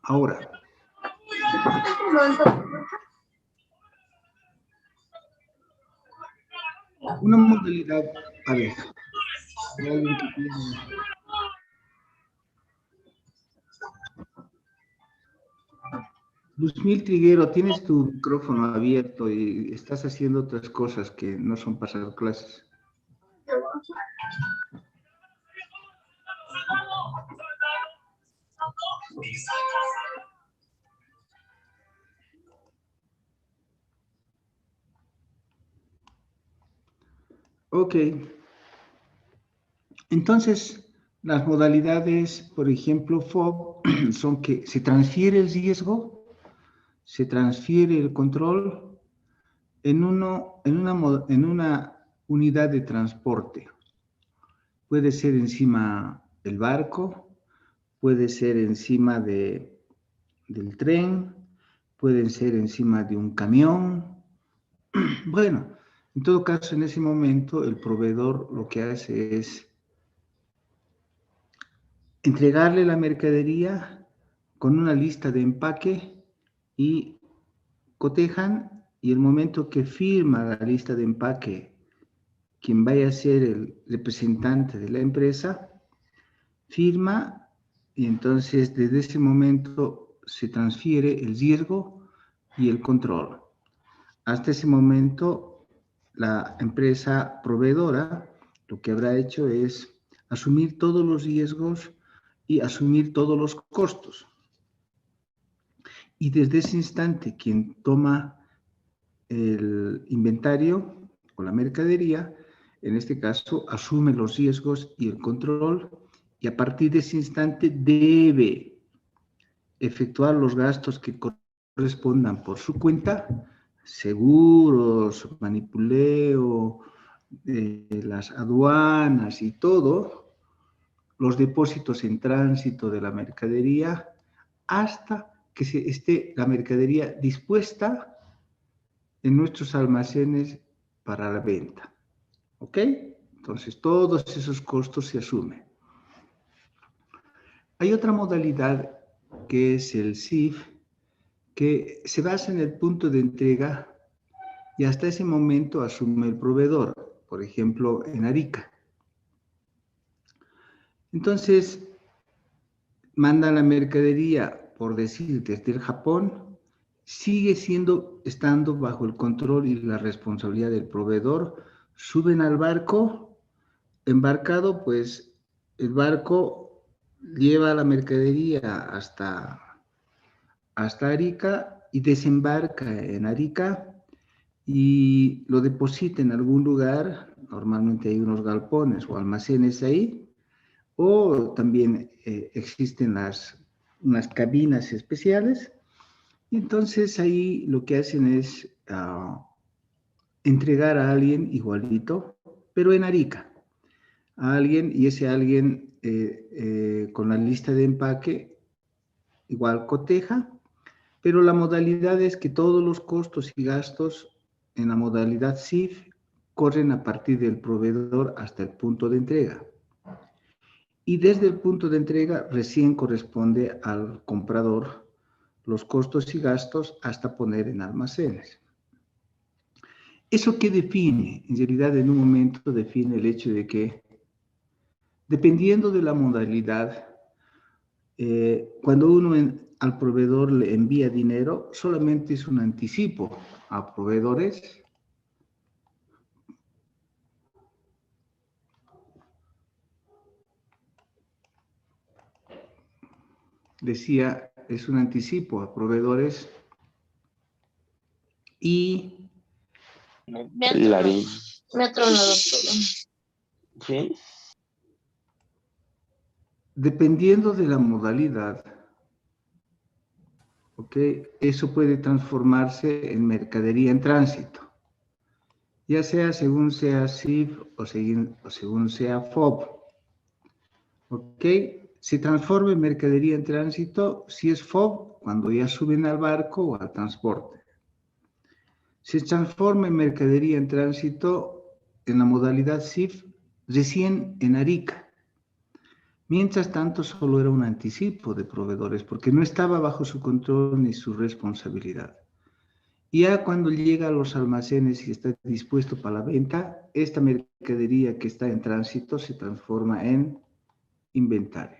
Ahora, una modalidad, a ver, alguien que tiene... Luzmil Triguero, tienes tu micrófono abierto y estás haciendo otras cosas que no son pasar clases. Ok. Entonces, las modalidades, por ejemplo, FOB, son que se transfiere el riesgo, se transfiere el control en una unidad de transporte. Puede ser encima del barco, puede ser encima del tren, pueden ser encima de un camión. Bueno, en todo caso, en ese momento, el proveedor lo que hace es entregarle la mercadería con una lista de empaque y cotejan, y el momento que firma la lista de empaque, quien vaya a ser el representante de la empresa, firma, y entonces desde ese momento se transfiere el riesgo y el control. Hasta ese momento, la empresa proveedora lo que habrá hecho es asumir todos los riesgos y asumir todos los costos. Y desde ese instante, quien toma el inventario o la mercadería, en este caso, asume los riesgos y el control, y a partir de ese instante debe efectuar los gastos que correspondan por su cuenta, seguros, manipuleo, las aduanas y todo, los depósitos en tránsito de la mercadería, hasta que esté la mercadería dispuesta en nuestros almacenes para la venta. ¿Ok? Entonces, todos esos costos se asumen. Hay otra modalidad que es el CIF, que se basa en el punto de entrega y hasta ese momento asume el proveedor, por ejemplo, en Arica. Entonces, manda la mercadería, por decir, desde el Japón, sigue estando bajo el control y la responsabilidad del proveedor. Suben al barco, embarcado, pues el barco lleva la mercadería hasta Arica y desembarca en Arica y lo deposita en algún lugar. Normalmente hay unos galpones o almacenes ahí, o también existen unas cabinas especiales. Y entonces ahí lo que hacen es entregar a alguien igualito, pero en Arica, a alguien, y ese alguien con la lista de empaque igual coteja, pero la modalidad es que todos los costos y gastos en la modalidad CIF corren a partir del proveedor hasta el punto de entrega. Y desde el punto de entrega recién corresponde al comprador los costos y gastos hasta poner en almacenes. ¿Eso qué define? En realidad, en un momento define el hecho de que, dependiendo de la modalidad, cuando uno al proveedor le envía dinero, solamente es un anticipo a proveedores. Decía, es un anticipo a proveedores y... Me ha tronado todo. ¿Sí? Dependiendo de la modalidad, ¿ok? Eso puede transformarse en mercadería en tránsito, ya sea según sea CIF o según sea FOB. ¿Ok? Se transforma en mercadería en tránsito si es FOB, cuando ya suben al barco o al transporte. Se transforma en mercadería en tránsito en la modalidad CIF recién en Arica. Mientras tanto, solo era un anticipo de proveedores, porque no estaba bajo su control ni su responsabilidad. Y ya cuando llega a los almacenes y está dispuesto para la venta, esta mercadería que está en tránsito se transforma en inventario.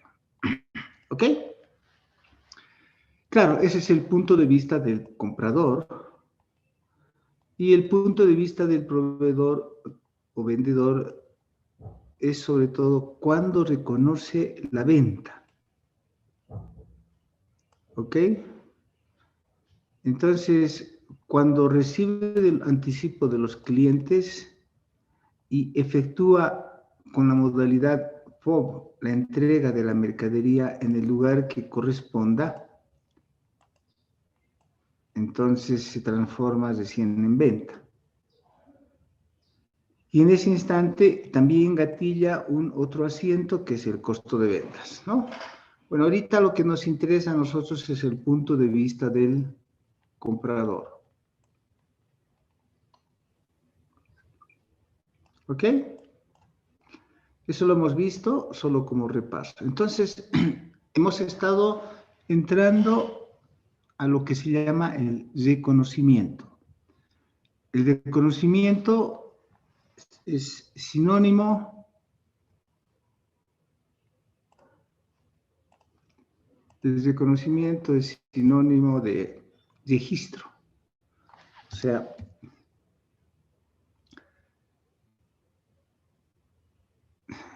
¿Ok? Claro, ese es el punto de vista del comprador. Y el punto de vista del proveedor o vendedor es sobre todo cuando reconoce la venta. ¿Ok? Entonces, cuando recibe el anticipo de los clientes y efectúa con la modalidad FOB la entrega de la mercadería en el lugar que corresponda, entonces se transforma recién en venta. Y en ese instante también gatilla un otro asiento que es el costo de ventas, ¿no? Bueno, ahorita lo que nos interesa a nosotros es el punto de vista del comprador. ¿Ok? Eso lo hemos visto solo como repaso. Entonces, hemos estado entrando a lo que se llama el reconocimiento. El reconocimiento es sinónimo de registro. O sea,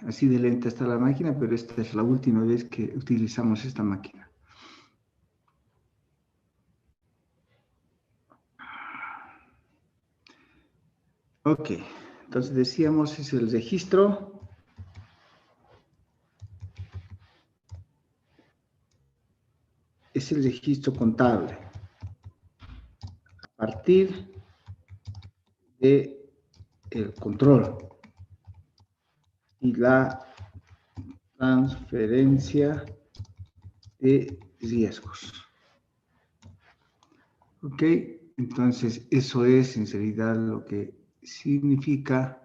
así de lenta está la máquina, pero esta es la última vez que utilizamos esta máquina. Ok, entonces decíamos es el registro. Es el registro contable. A partir de el control y la transferencia de riesgos. ¿Ok? Entonces, eso es en realidad lo que significa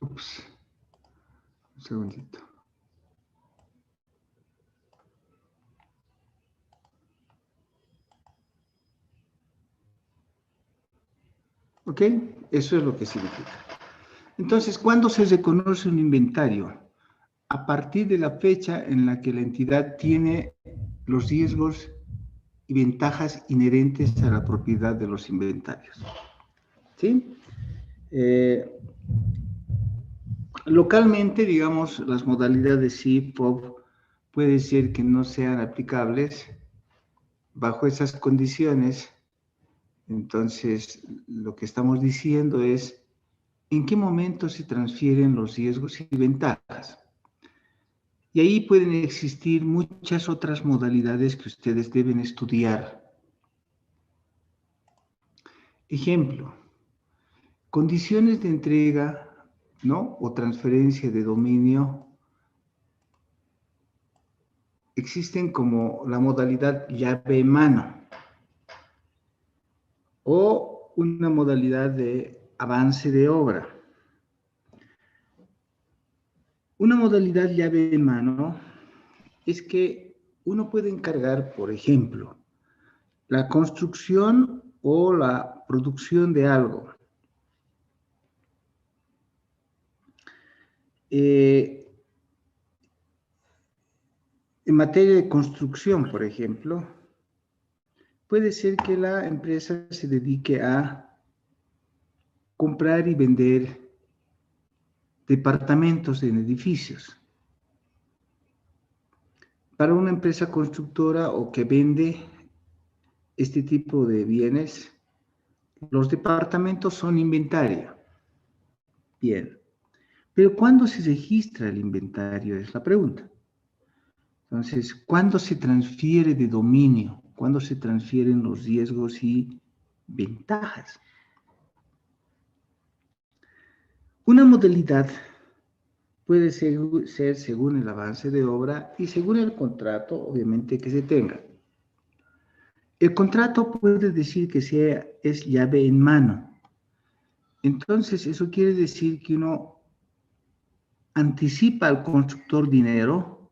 un segundito. ¿Ok? Eso es lo que significa. Entonces, ¿cuándo se reconoce un inventario? A partir de la fecha en la que la entidad tiene los riesgos y ventajas inherentes a la propiedad de los inventarios. ¿Sí? Localmente, digamos, las modalidades SIF, FOB, puede ser que no sean aplicables bajo esas condiciones. Entonces, lo que estamos diciendo es en qué momento se transfieren los riesgos y ventajas. Y ahí pueden existir muchas otras modalidades que ustedes deben estudiar. Ejemplo, condiciones de entrega, ¿no? O transferencia de dominio existen como la modalidad llave en mano o una modalidad de avance de obra. Una modalidad llave en mano es que uno puede encargar, por ejemplo, la construcción o la producción de algo. En materia de construcción, por ejemplo, puede ser que la empresa se dedique a comprar y vender departamentos en edificios. Para una empresa constructora o que vende este tipo de bienes, los departamentos son inventario. Bien. Pero ¿cuándo se registra el inventario? Es la pregunta. Entonces, ¿cuándo se transfiere de dominio? ¿Cuándo se transfieren los riesgos y ventajas? Una modalidad puede ser según el avance de obra y según el contrato, obviamente, que se tenga. El contrato puede decir que es llave en mano. Entonces, eso quiere decir que uno anticipa al constructor dinero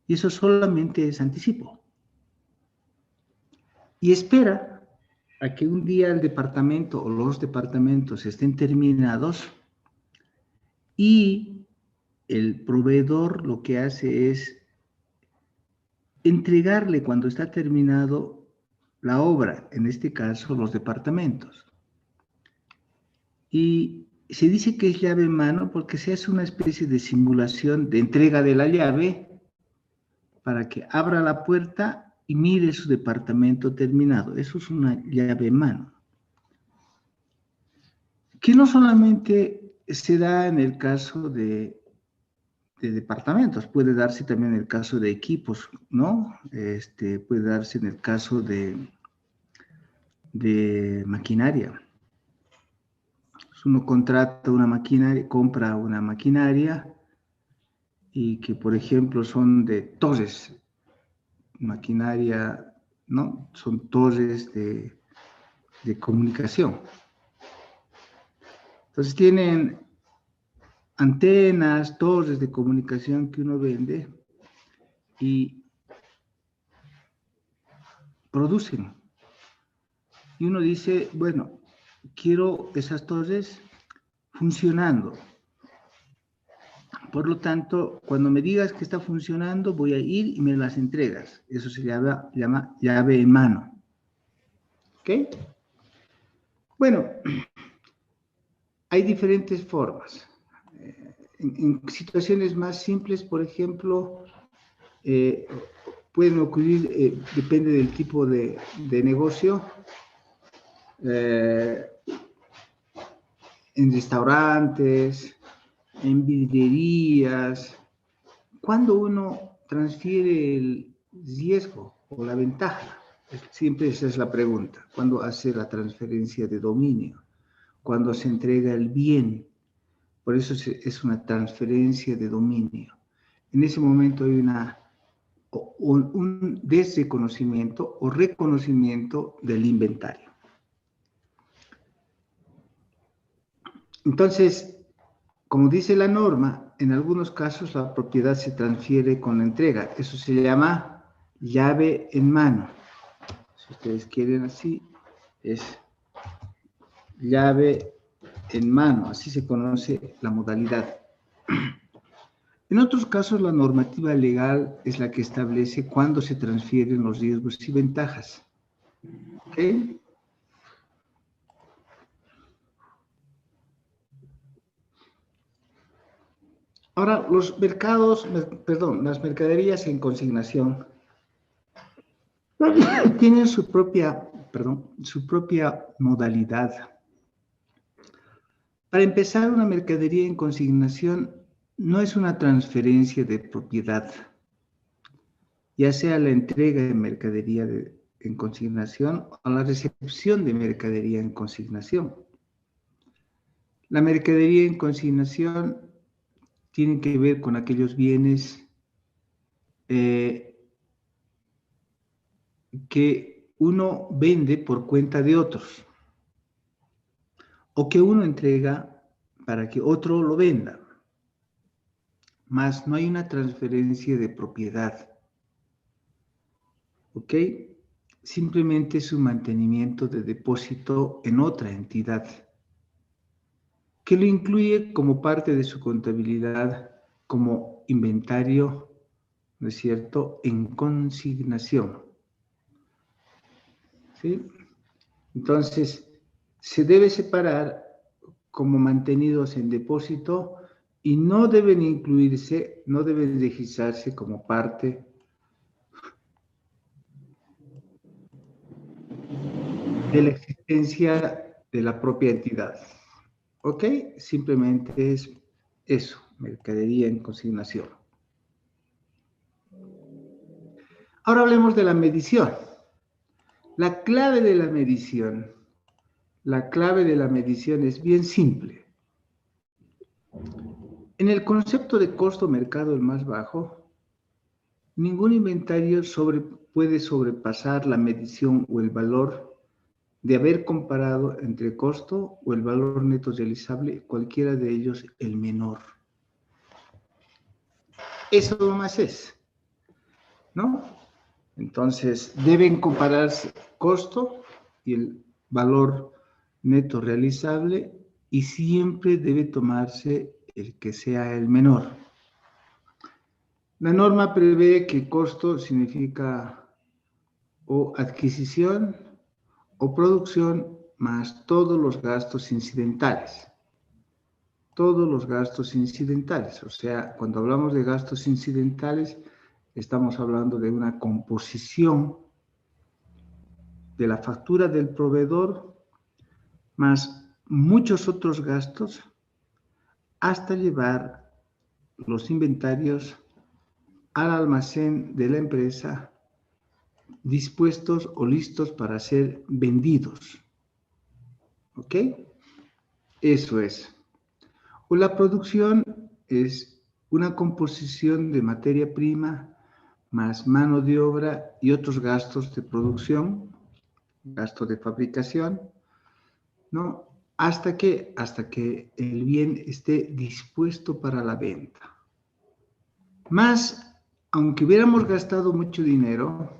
y eso solamente es anticipo. Y espera a que un día el departamento o los departamentos estén terminados y el proveedor lo que hace es entregarle cuando está terminado la obra, en este caso los departamentos. Y se dice que es llave en mano porque se hace una especie de simulación de entrega de la llave para que abra la puerta y mire su departamento terminado. Eso es una llave en mano. Que no solamente se da en el caso de departamentos, puede darse también en el caso de equipos, ¿no? Puede darse en el caso de maquinaria. Uno contrata una maquinaria, compra una maquinaria y que, por ejemplo, son de torres, maquinaria, ¿no? Son torres de comunicación. Entonces tienen antenas, torres de comunicación que uno vende y producen. Y uno dice, bueno, quiero esas torres funcionando. Por lo tanto, cuando me digas que está funcionando, voy a ir y me las entregas. Eso se llama llave en mano. ¿Ok? Bueno, hay diferentes formas. En situaciones más simples, por ejemplo, pueden ocurrir, depende del tipo de negocio, en restaurantes, en vidrierías, cuando uno transfiere el riesgo o la ventaja. Siempre esa es la pregunta. ¿Cuándo hace la transferencia de dominio? ¿Cuándo se entrega el bien? Por eso es una transferencia de dominio. En ese momento hay un desreconocimiento o reconocimiento del inventario. Entonces, como dice la norma, en algunos casos la propiedad se transfiere con la entrega. Eso se llama llave en mano. Si ustedes quieren así, es llave en mano. Así se conoce la modalidad. En otros casos, la normativa legal es la que establece cuándo se transfieren los riesgos y ventajas. ¿Ok? Ahora, las mercaderías en consignación tienen su propia modalidad. Para empezar, una mercadería en consignación no es una transferencia de propiedad, ya sea la entrega de mercadería en consignación o la recepción de mercadería en consignación. La mercadería en consignación tiene que ver con aquellos bienes que uno vende por cuenta de otros o que uno entrega para que otro lo venda. Mas no hay una transferencia de propiedad. ¿Ok? Simplemente es un mantenimiento de depósito en otra entidad, que lo incluye como parte de su contabilidad como inventario, ¿no es cierto?, en consignación. ¿Sí? Entonces, se debe separar como mantenidos en depósito y no deben incluirse, no deben registrarse como parte de la existencia de la propia entidad. ¿Ok? Simplemente es eso, mercadería en consignación. Ahora hablemos de la medición. La clave de la medición es bien simple. En el concepto de costo mercado el más bajo, ningún inventario puede sobrepasar la medición o el valor de haber comparado entre costo o el valor neto realizable, cualquiera de ellos el menor. Eso nomás es, ¿no? Entonces, deben compararse costo y el valor neto realizable y siempre debe tomarse el que sea el menor. La norma prevé que costo significa o adquisición o producción más todos los gastos incidentales. Todos los gastos incidentales. O sea, cuando hablamos de gastos incidentales, estamos hablando de una composición de la factura del proveedor más muchos otros gastos hasta llevar los inventarios al almacén de la empresa dispuestos o listos para ser vendidos. ¿Ok? Eso es. O la producción es una composición de materia prima más mano de obra y otros gastos de producción, gastos de fabricación, ¿no? Hasta que el bien esté dispuesto para la venta. Más, aunque hubiéramos gastado mucho dinero,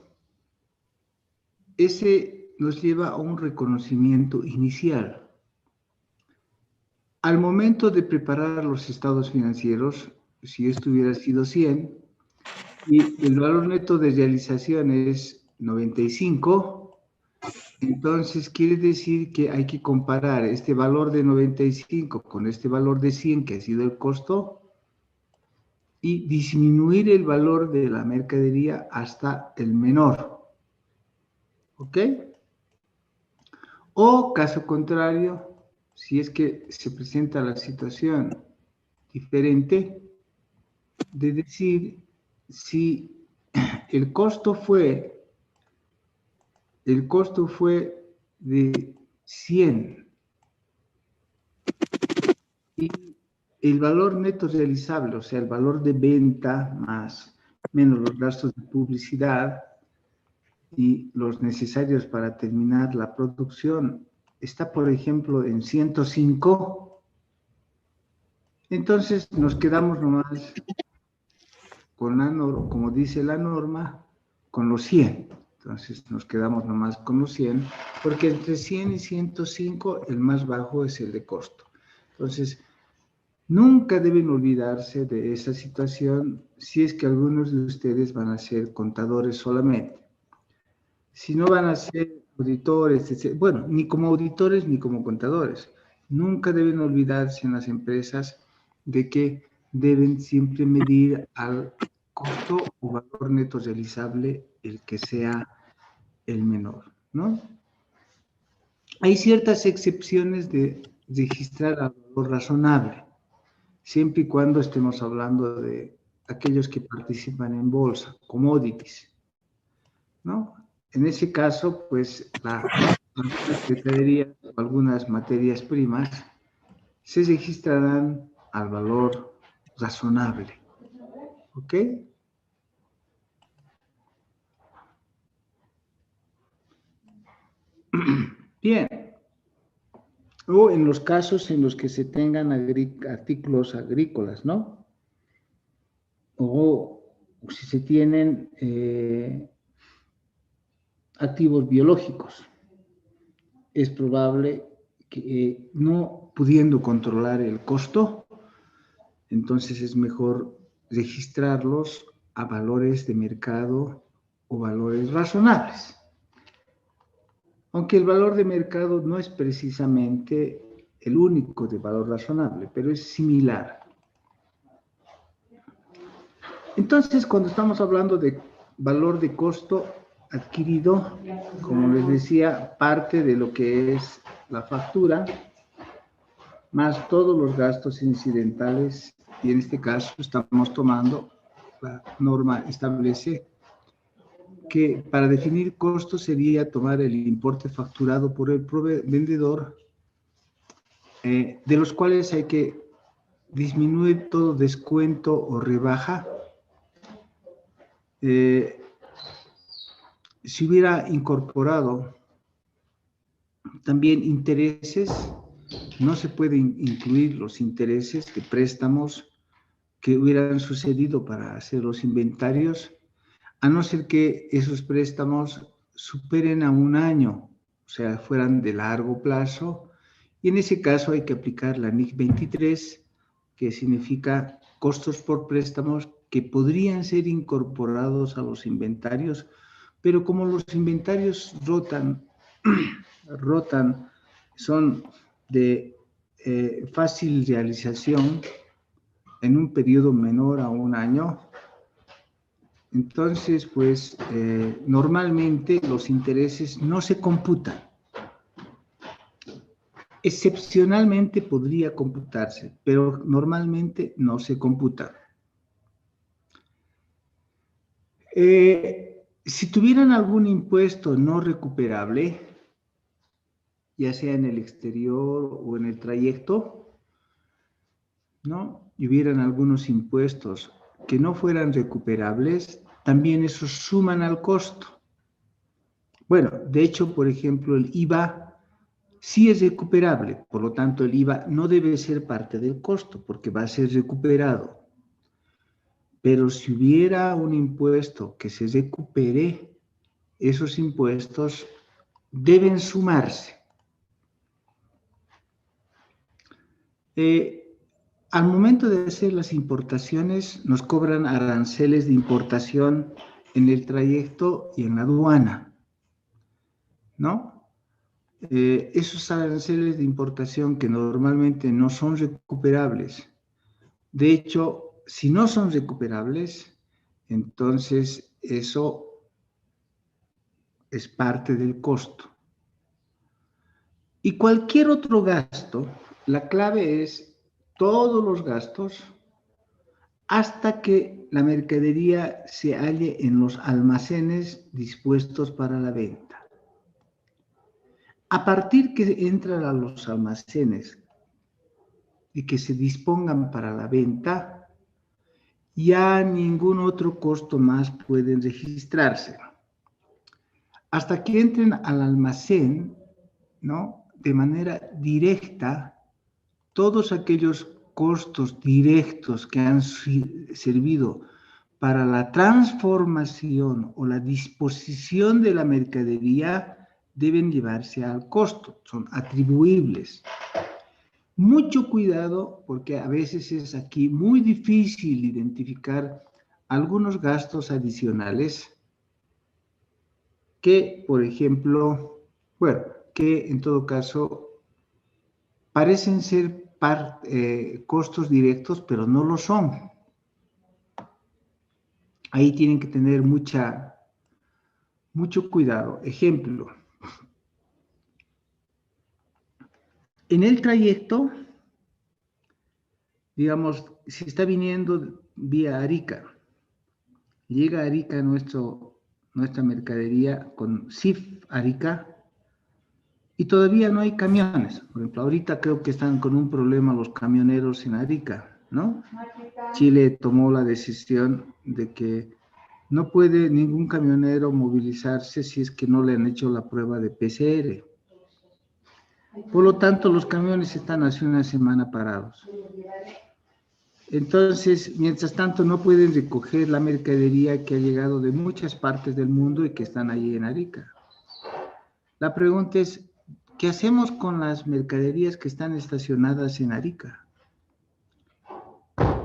ese nos lleva a un reconocimiento inicial. Al momento de preparar los estados financieros, si esto hubiera sido 100 y el valor neto de realización es 95, entonces quiere decir que hay que comparar este valor de 95 con este valor de 100 que ha sido el costo y disminuir el valor de la mercadería hasta el menor. ¿Ok? O caso contrario, si es que se presenta la situación diferente, de decir si el costo fue de 100 y el valor neto realizable, o sea, el valor de venta menos los gastos de publicidad y los necesarios para terminar la producción, está, por ejemplo, en 105, entonces nos quedamos nomás con la norma, como dice la norma, con los 100. Entonces nos quedamos nomás con los 100, porque entre 100 y 105 el más bajo es el de costo. Entonces, nunca deben olvidarse de esa situación si es que algunos de ustedes van a ser contadores solamente. Si no van a ser auditores, etc. Bueno, ni como auditores ni como contadores. Nunca deben olvidarse en las empresas de que deben siempre medir al costo o valor neto realizable el que sea el menor, ¿no? Hay ciertas excepciones de registrar al valor razonable, siempre y cuando estemos hablando de aquellos que participan en bolsa, commodities, ¿no? En ese caso, pues, algunas mercaderías o algunas materias primas se registrarán al valor razonable, ¿ok? Bien. O en los casos en los que se tengan artículos agrícolas, ¿no? O si se tienen activos biológicos. Es probable que no pudiendo controlar el costo, entonces es mejor registrarlos a valores de mercado o valores razonables. Aunque el valor de mercado no es precisamente el único de valor razonable, pero es similar. Entonces, cuando estamos hablando de valor de costo adquirido, como les decía, parte de lo que es la factura, más todos los gastos incidentales, y en este caso estamos tomando, la norma establece que para definir costo sería tomar el importe facturado por el vendedor, de los cuales hay que disminuye todo descuento o rebaja. Si hubiera incorporado también intereses, no se pueden incluir los intereses de préstamos que hubieran sucedido para hacer los inventarios, a no ser que esos préstamos superen a un año, o sea, fueran de largo plazo, y en ese caso hay que aplicar la NIC 23, que significa costos por préstamos que podrían ser incorporados a los inventarios, pero como los inventarios rotan, son de fácil realización en un periodo menor a un año, entonces, pues, normalmente los intereses no se computan. Excepcionalmente podría computarse, pero normalmente no se computa. Si tuvieran algún impuesto no recuperable, ya sea en el exterior o en el trayecto, ¿no? Y hubieran algunos impuestos que no fueran recuperables, también esos suman al costo. Bueno, de hecho, por ejemplo, el IVA sí es recuperable, por lo tanto el IVA no debe ser parte del costo porque va a ser recuperado. Pero si hubiera un impuesto que se recupere, esos impuestos deben sumarse. Al momento de hacer las importaciones, nos cobran aranceles de importación en el trayecto y en la aduana, ¿no? Esos aranceles de importación que normalmente no son recuperables. De hecho, si no son recuperables, entonces eso es parte del costo. Y cualquier otro gasto, la clave es todos los gastos hasta que la mercadería se halle en los almacenes dispuestos para la venta. A partir que entran a los almacenes y que se dispongan para la venta, ya ningún otro costo más puede registrarse. Hasta que entren al almacén, ¿no? De manera directa, todos aquellos costos directos que han servido para la transformación o la disposición de la mercadería deben llevarse al costo, son atribuibles. Mucho cuidado porque a veces es aquí muy difícil identificar algunos gastos adicionales que, por ejemplo, bueno, que en todo caso parecen ser costos directos, pero no lo son. Ahí tienen que tener mucho cuidado. Ejemplo, en el trayecto, digamos, si está viniendo vía Arica, llega a Arica nuestra mercadería con CIF Arica y todavía no hay camiones. Por ejemplo, ahorita creo que están con un problema los camioneros en Arica, ¿no? Chile tomó la decisión de que no puede ningún camionero movilizarse si es que no le han hecho la prueba de PCR. Por lo tanto, los camiones están hace una semana parados. Entonces, mientras tanto, no pueden recoger la mercadería que ha llegado de muchas partes del mundo y que están allí en Arica. La pregunta es, ¿qué hacemos con las mercaderías que están estacionadas en Arica?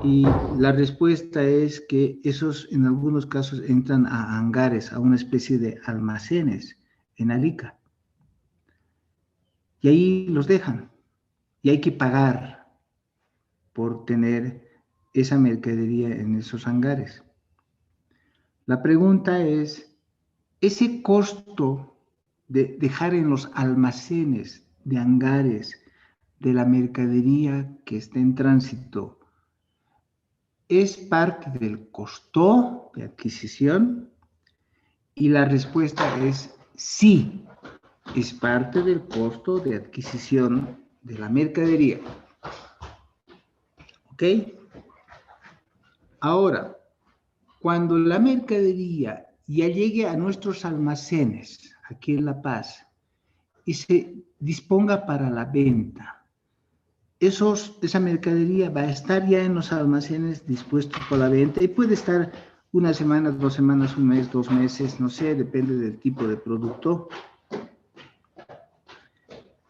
Y la respuesta es que esos en algunos casos entran a hangares, a una especie de almacenes en Arica. Y ahí los dejan. Y hay que pagar por tener esa mercadería en esos hangares. La pregunta es, ese costo de dejar en los almacenes de hangares de la mercadería que está en tránsito, ¿es parte del costo de adquisición? Y la respuesta es sí, es parte del costo de adquisición de la mercadería. ¿Ok? Ahora, cuando la mercadería ya llegue a nuestros almacenes, aquí en La Paz, y se disponga para la venta, esa mercadería va a estar ya en los almacenes dispuestos para la venta y puede estar una semana, 2 semanas, un mes, 2 meses, no sé, depende del tipo de producto.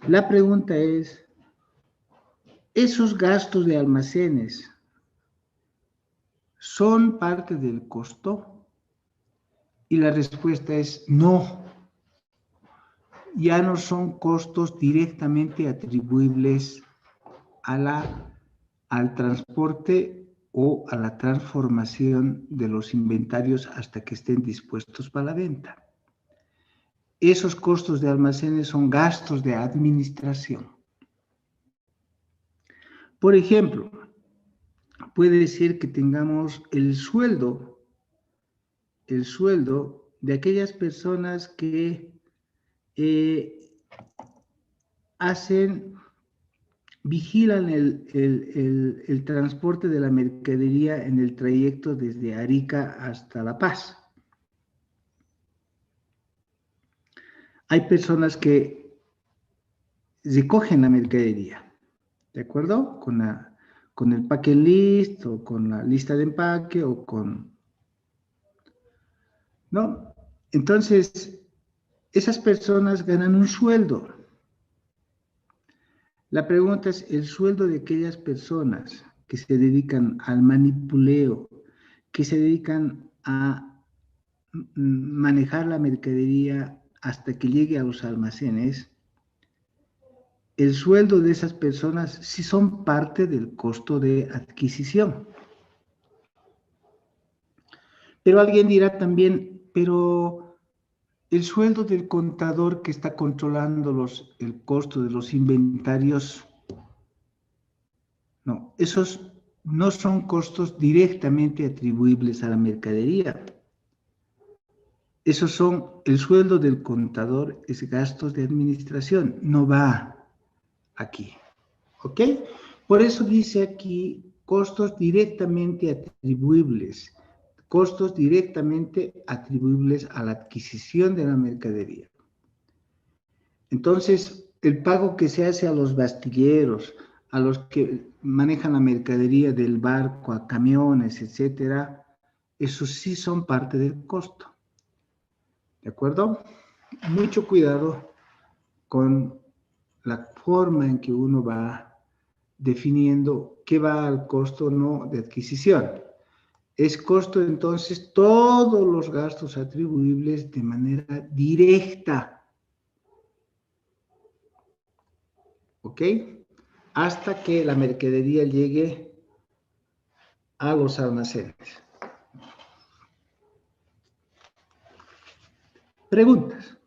La pregunta es, ¿esos gastos de almacenes son parte del costo? Y la respuesta es no. Ya no son costos directamente atribuibles al transporte o a la transformación de los inventarios hasta que estén dispuestos para la venta. Esos costos de almacenes son gastos de administración. Por ejemplo, puede ser que tengamos el sueldo de aquellas personas que vigilan el transporte de la mercadería en el trayecto desde Arica hasta La Paz. Hay personas que recogen la mercadería, ¿de acuerdo? Con el packet list o con la lista de empaque o con... ¿no? Entonces, esas personas ganan un sueldo. La pregunta es, ¿el sueldo de aquellas personas que se dedican al manipuleo, que se dedican a manejar la mercadería hasta que llegue a los almacenes, el sueldo de esas personas sí son parte del costo de adquisición? Pero alguien dirá también, pero el sueldo del contador que está controlando el costo de los inventarios, no, esos no son costos directamente atribuibles a la mercadería. Esos son, el sueldo del contador es gastos de administración, no va aquí, ¿ok? Por eso dice aquí costos directamente atribuibles a la adquisición de la mercadería. Entonces, el pago que se hace a los bastilleros, a los que manejan la mercadería del barco, a camiones, etcétera, esos sí son parte del costo. ¿De acuerdo? Mucho cuidado con la forma en que uno va definiendo qué va al costo o no de adquisición. Es costo entonces todos los gastos atribuibles de manera directa. ¿Ok? Hasta que la mercadería llegue a los almacenes. Preguntas.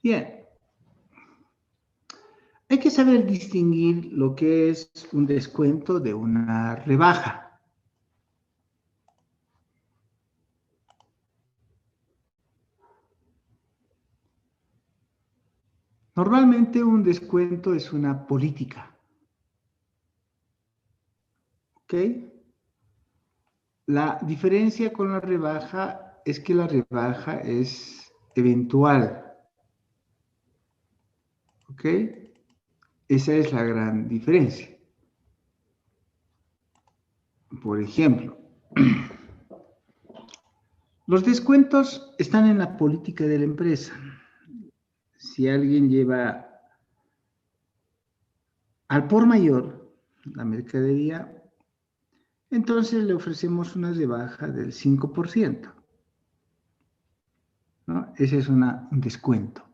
Bien. Hay que saber distinguir lo que es un descuento de una rebaja. Normalmente un descuento es una política. ¿Ok? La diferencia con la rebaja es que la rebaja es eventual. ¿Ok? Esa es la gran diferencia. Por ejemplo, los descuentos están en la política de la empresa. Si alguien lleva al por mayor la mercadería, entonces le ofrecemos una rebaja del 5%. ¿No? Ese es un descuento.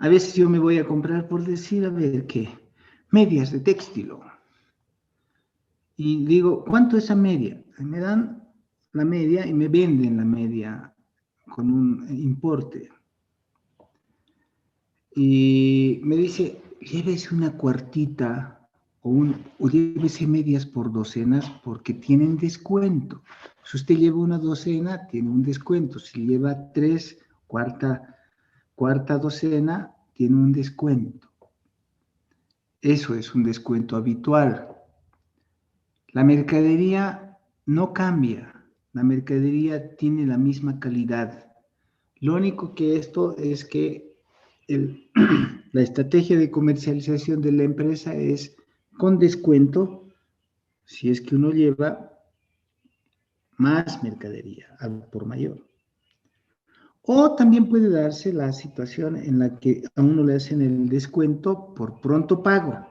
A veces yo me voy a comprar, por decir, a ver qué, medias de textilo. Y digo, ¿cuánto es esa media? Me dan la media y me venden la media con un importe. Y me dice, llévese una cuartita o llévese medias por docenas porque tienen descuento. Si usted lleva una docena, tiene un descuento. Si lleva 3, cuarta docena, tiene un descuento. Eso es un descuento habitual. La mercadería no cambia. La mercadería tiene la misma calidad. Lo único que esto es que la estrategia de comercialización de la empresa es con descuento, si es que uno lleva más mercadería al por mayor. O también puede darse la situación en la que a uno le hacen el descuento por pronto pago.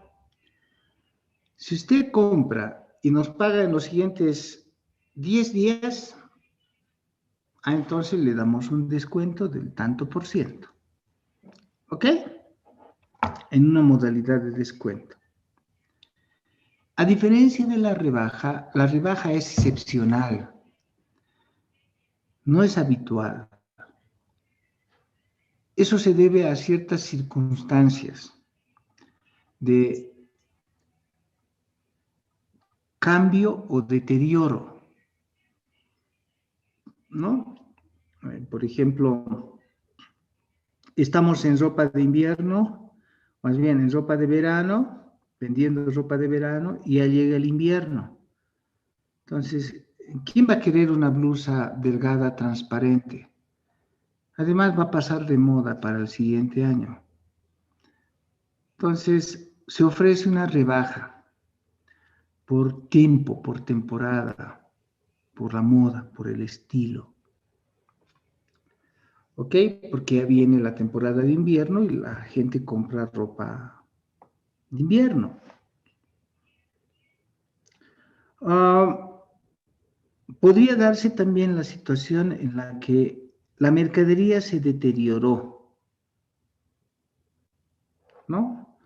Si usted compra y nos paga en los siguientes 10 días, entonces le damos un descuento del tanto por ciento. ¿Ok? En una modalidad de descuento. A diferencia de la rebaja es excepcional. No es habitual. Eso se debe a ciertas circunstancias de cambio o deterioro, ¿no? Por ejemplo, estamos en ropa de invierno, más bien en ropa de verano, vendiendo ropa de verano, y ya llega el invierno. Entonces, ¿quién va a querer una blusa delgada, transparente? Además, va a pasar de moda para el siguiente año. Entonces, se ofrece una rebaja por tiempo, por temporada, por la moda, por el estilo. ¿Ok? Porque ya viene la temporada de invierno y la gente compra ropa de invierno. Podría darse también la situación en la que la mercadería se deterioró, ¿no?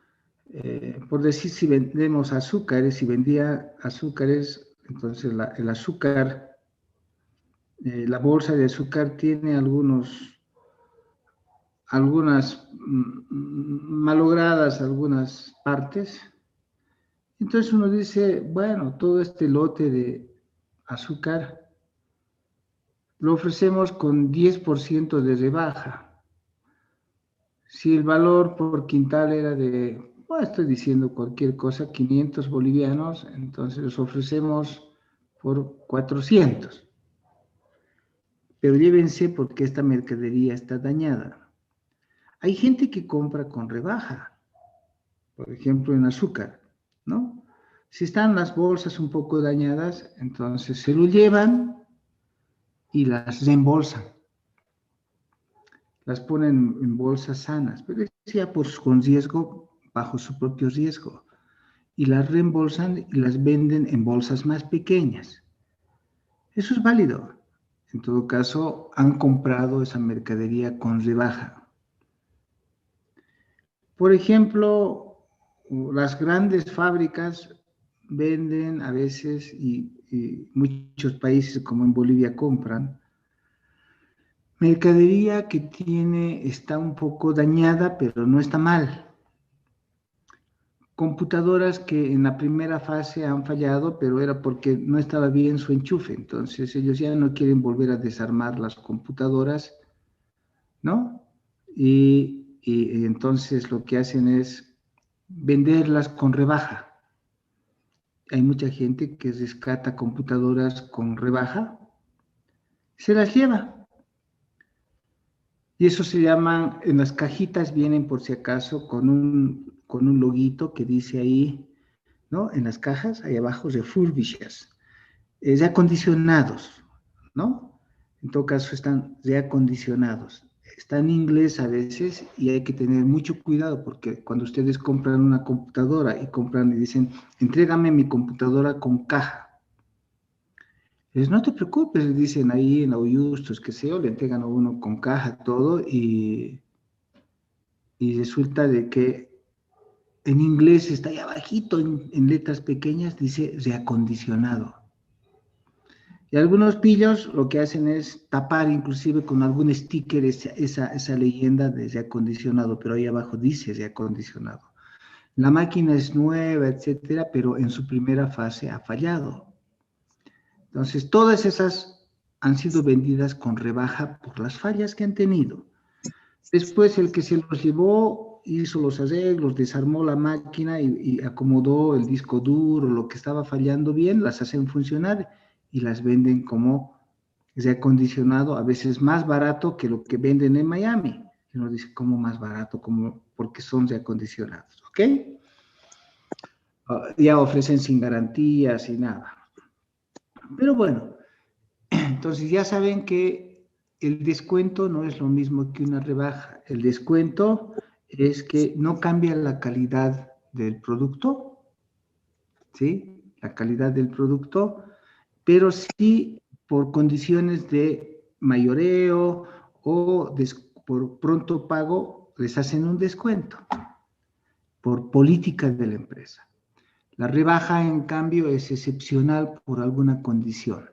Por decir, si vendemos azúcares, si vendía azúcares, entonces el azúcar, la bolsa de azúcar tiene algunas malogradas, algunas partes. Entonces uno dice, bueno, todo este lote de azúcar lo ofrecemos con 10% de rebaja. Si el valor por quintal era de, bueno, estoy diciendo cualquier cosa, 500 bolivianos, entonces los ofrecemos por 400. Pero llévense porque esta mercadería está dañada. Hay gente que compra con rebaja, por ejemplo en azúcar, ¿no? Si están las bolsas un poco dañadas, entonces se lo llevan y las reembolsan. Las ponen en bolsas sanas, pero decía pues con riesgo, bajo su propio riesgo, y las reembolsan y las venden en bolsas más pequeñas. Eso es válido. En todo caso, han comprado esa mercadería con rebaja. Por ejemplo, las grandes fábricas venden a veces, y muchos países como en Bolivia compran, mercadería que está un poco dañada, pero no está mal. Computadoras que en la primera fase han fallado, pero era porque no estaba bien su enchufe. Entonces ellos ya no quieren volver a desarmar las computadoras, ¿no? Y entonces lo que hacen es venderlas con rebaja. Hay mucha gente que rescata computadoras con rebaja, se las lleva. Y eso se llaman, en las cajitas vienen por si acaso con un loguito que dice ahí, ¿no? En las cajas, ahí abajo, refurbished, reacondicionados, ¿no? En todo caso están reacondicionados. Está en inglés a veces y hay que tener mucho cuidado porque cuando ustedes compran una computadora y dicen, entrégame mi computadora con caja. No te preocupes, dicen ahí en Auyustos, que sé yo, le entregan a uno con caja todo y resulta de que en inglés está ahí abajito en letras pequeñas, dice reacondicionado. Y algunos pillos lo que hacen es tapar inclusive con algún sticker esa leyenda de reacondicionado, pero ahí abajo dice reacondicionado. La máquina es nueva, etcétera, pero en su primera fase ha fallado. Entonces, todas esas han sido vendidas con rebaja por las fallas que han tenido. Después, el que se los llevó, hizo los arreglos, desarmó la máquina y acomodó el disco duro, lo que estaba fallando bien, las hacen funcionar y las venden como reacondicionado, a veces más barato que lo que venden en Miami. Y uno dice, ¿cómo más barato? ¿Cómo? Porque son reacondicionados, ¿ok? Ya ofrecen sin garantías y nada. Pero bueno, entonces ya saben que el descuento no es lo mismo que una rebaja. El descuento es que no cambia la calidad del producto, ¿sí? La calidad del producto, pero sí por condiciones de mayoreo o por pronto pago les hacen un descuento por política de la empresa. La rebaja, en cambio, es excepcional por alguna condición,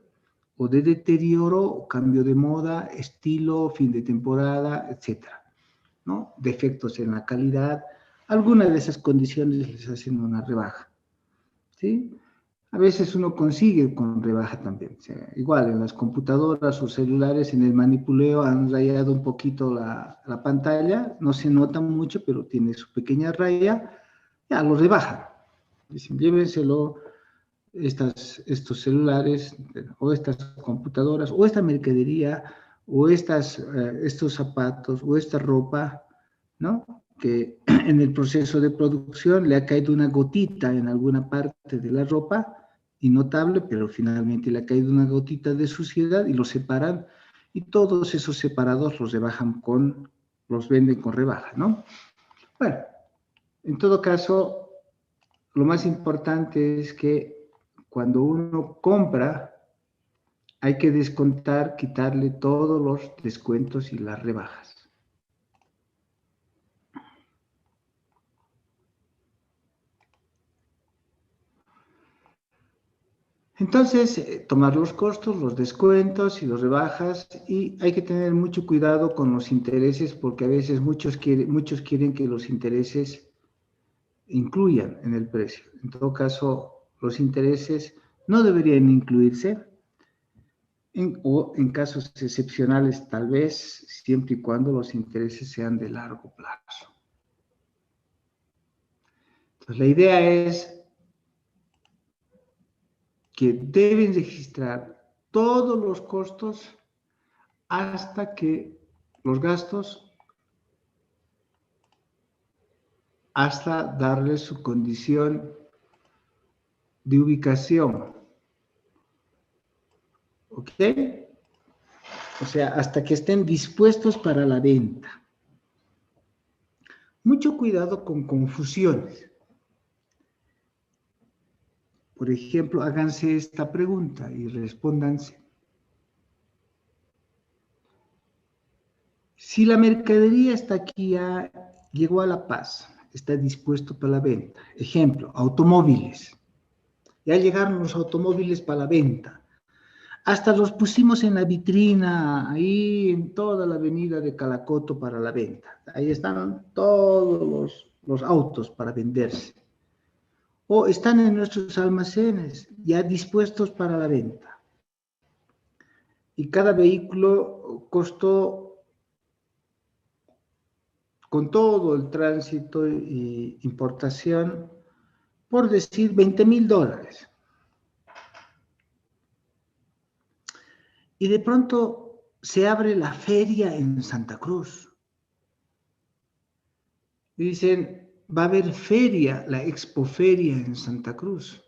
o de deterioro, o cambio de moda, estilo, fin de temporada, etcétera, ¿no? Defectos en la calidad, alguna de esas condiciones les hacen una rebaja, ¿sí? A veces uno consigue con rebaja también, o sea, igual en las computadoras o celulares, en el manipuleo han rayado un poquito la pantalla, no se nota mucho, pero tiene su pequeña raya, ya lo rebajan. Dicen, llévenselo estos celulares o estas computadoras o esta mercadería o estos zapatos o esta ropa, ¿no? Que en el proceso de producción le ha caído una gotita en alguna parte de la ropa, innotable, pero finalmente le ha caído una gotita de suciedad y los separan y todos esos separados los venden con rebaja, ¿no? Bueno, en todo caso, lo más importante es que cuando uno compra, hay que descontar, quitarle todos los descuentos y las rebajas. Entonces, tomar los costos, los descuentos y las rebajas, y hay que tener mucho cuidado con los intereses, porque a veces muchos quieren que los intereses incluyan en el precio. En todo caso, los intereses no deberían incluirse, o en casos excepcionales tal vez, siempre y cuando los intereses sean de largo plazo. Entonces, la idea es que deben registrar todos los costos hasta que los gastos, hasta darle su condición de ubicación. ¿Ok? O sea, hasta que estén dispuestos para la venta. Mucho cuidado con confusiones. Por ejemplo, háganse esta pregunta y respóndanse. Si la mercadería está aquí, ya llegó a La Paz, está dispuesto para la venta. Ejemplo, automóviles. Ya llegaron los automóviles para la venta. Hasta los pusimos en la vitrina, ahí en toda la avenida de Calacoto para la venta. Ahí están todos los autos para venderse. O están en nuestros almacenes, ya dispuestos para la venta. Y cada vehículo costó, con todo el tránsito e importación, por decir $20,000. Y de pronto se abre la feria en Santa Cruz. Y dicen, va a haber feria, la expoferia en Santa Cruz.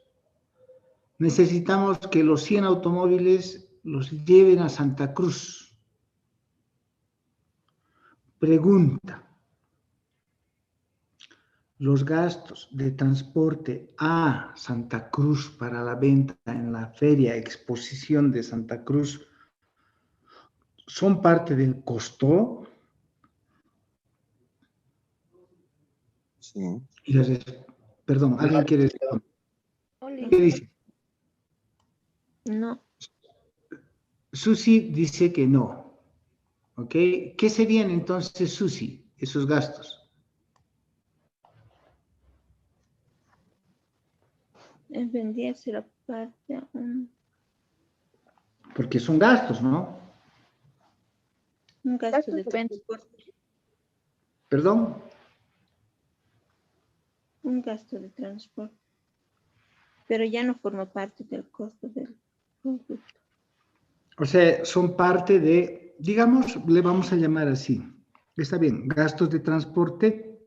Necesitamos que los 100 automóviles los lleven a Santa Cruz. Pregunta. Los gastos de transporte a Santa Cruz para la venta en la feria exposición de Santa Cruz son parte del costo. Sí. Perdón, ¿alguien quiere responder? ¿Qué dice? No. Susi dice que no. ¿Ok? ¿Qué serían entonces, Susi, esos gastos? Es venderse la parte. Porque son gastos, ¿no? Un gasto de transporte. ¿Perdón? Un gasto de transporte. Pero ya no forma parte del costo del producto. O sea, son parte de, digamos, le vamos a llamar así. Está bien, gastos de transporte,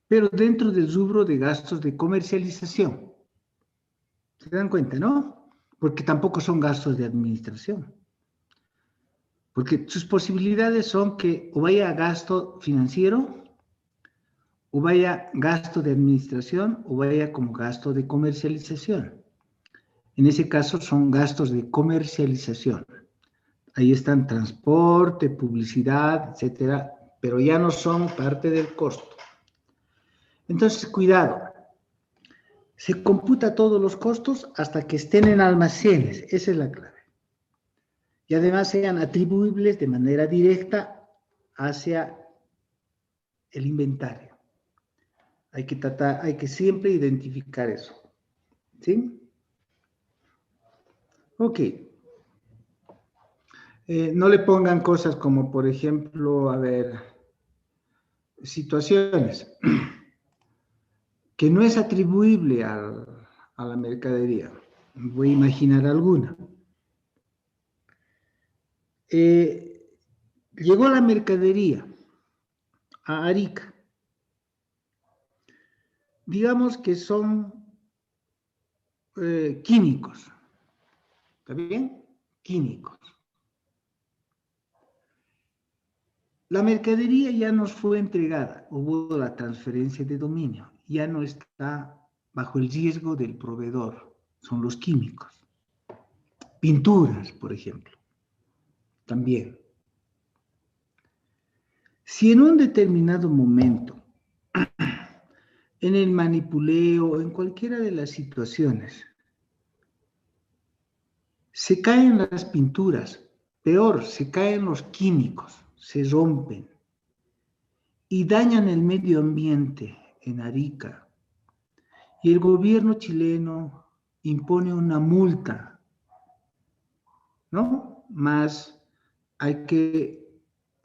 pero dentro del rubro de gastos de comercialización. ¿Se dan cuenta, no? Porque tampoco son gastos de administración. Porque sus posibilidades son que o vaya a gasto financiero, o vaya gasto de administración, o vaya como gasto de comercialización. En ese caso son gastos de comercialización. Ahí están transporte, publicidad, etcétera, pero ya no son parte del costo. Entonces, cuidado. Se computa todos los costos hasta que estén en almacenes. Esa es la clave. Y además sean atribuibles de manera directa hacia el inventario. Hay que siempre identificar eso. ¿Sí? Ok. No le pongan cosas como, por ejemplo, a ver, situaciones que no es atribuible a la mercadería. Voy a imaginar alguna. Llegó la mercadería a Arica. Digamos que son químicos. ¿Está bien? Químicos. La mercadería ya nos fue entregada, hubo la transferencia de dominio, ya no está bajo el riesgo del proveedor, son los químicos. Pinturas, por ejemplo, también. Si en un determinado momento, en el manipuleo, en cualquiera de las situaciones, se caen las pinturas, peor, se caen los químicos, se rompen y dañan el medio ambiente en Arica. Y el gobierno chileno impone una multa, ¿no? Más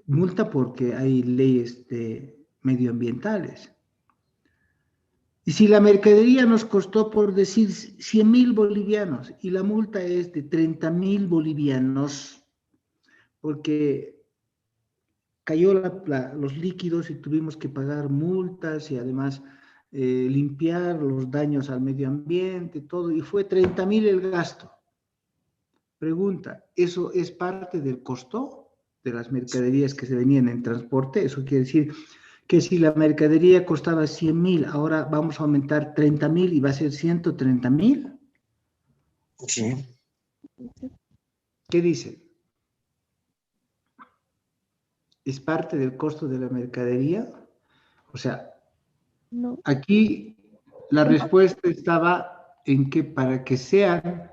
multa porque hay leyes medioambientales. Y si la mercadería nos costó, por decir, 100.000 bolivianos y la multa es de 30.000 bolivianos, porque cayó los líquidos y tuvimos que pagar multas y además limpiar los daños al medio ambiente, todo, y fue 30.000 el gasto. Pregunta, ¿eso es parte del costo de las mercaderías que se venían en transporte? Eso quiere decir que si la mercadería costaba 100.000, ahora vamos a aumentar 30.000 y va a ser 130.000. Sí. ¿Qué dice? ¿Es parte del costo de la mercadería? O sea, No. aquí la respuesta estaba en que para que sean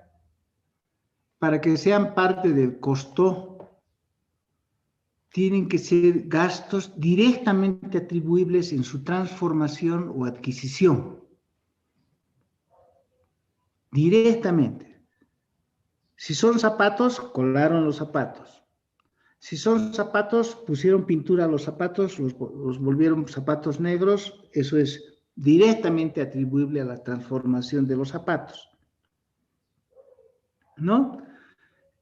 parte del costo, tienen que ser gastos directamente atribuibles en su transformación o adquisición. Directamente. Si son zapatos, colaron los zapatos. Si son zapatos, pusieron pintura a los zapatos, los volvieron zapatos negros, eso es directamente atribuible a la transformación de los zapatos. ¿No?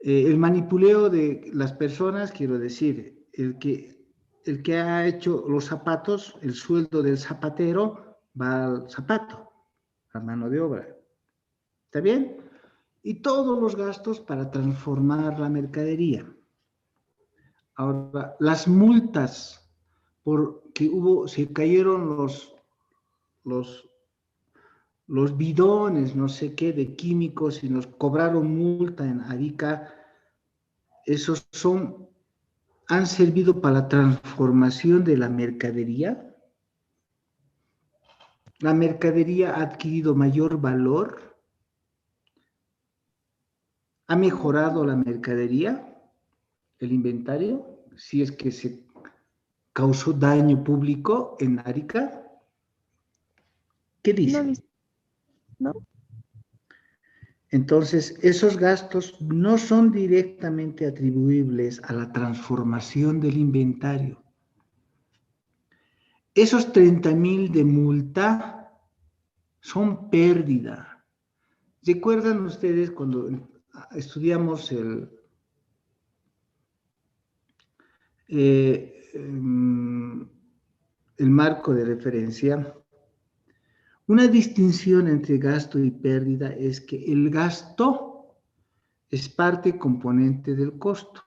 El manipuleo de las personas, quiero decir, el que ha hecho los zapatos, el sueldo del zapatero va al zapato, a mano de obra. ¿Está bien? Y todos los gastos para transformar la mercadería. Ahora, las multas porque se cayeron los bidones, no sé qué, de químicos y nos cobraron multa en Arica, esos han servido para la transformación de la mercadería. La mercadería ha adquirido mayor valor. ¿Ha mejorado la mercadería, el inventario, si es que se causó daño público en Arica? ¿Qué dice? No. Entonces, esos gastos no son directamente atribuibles a la transformación del inventario. Esos 30,000 de multa son pérdida. ¿Recuerdan ustedes cuando estudiamos el marco de referencia? Una distinción entre gasto y pérdida es que el gasto es parte componente del costo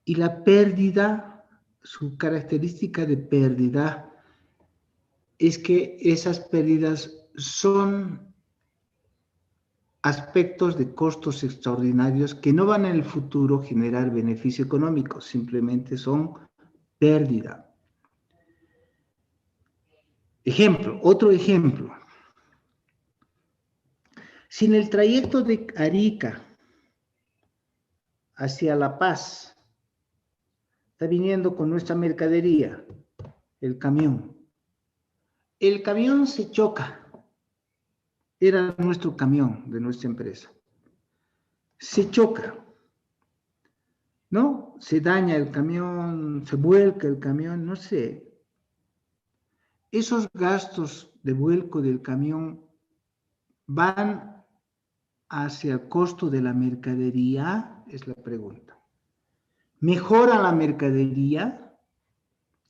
y la pérdida, su característica de pérdida es que esas pérdidas son aspectos de costos extraordinarios que no van en el futuro a generar beneficio económico, simplemente son pérdida. Ejemplo, otro ejemplo. Si en el trayecto de Arica hacia La Paz está viniendo con nuestra mercadería el camión se choca, era nuestro camión de nuestra empresa, se choca, ¿no? Se daña el camión, se vuelca el camión, no sé. Esos gastos de vuelco del camión van hacia el costo de la mercadería, es la pregunta. ¿Mejora la mercadería?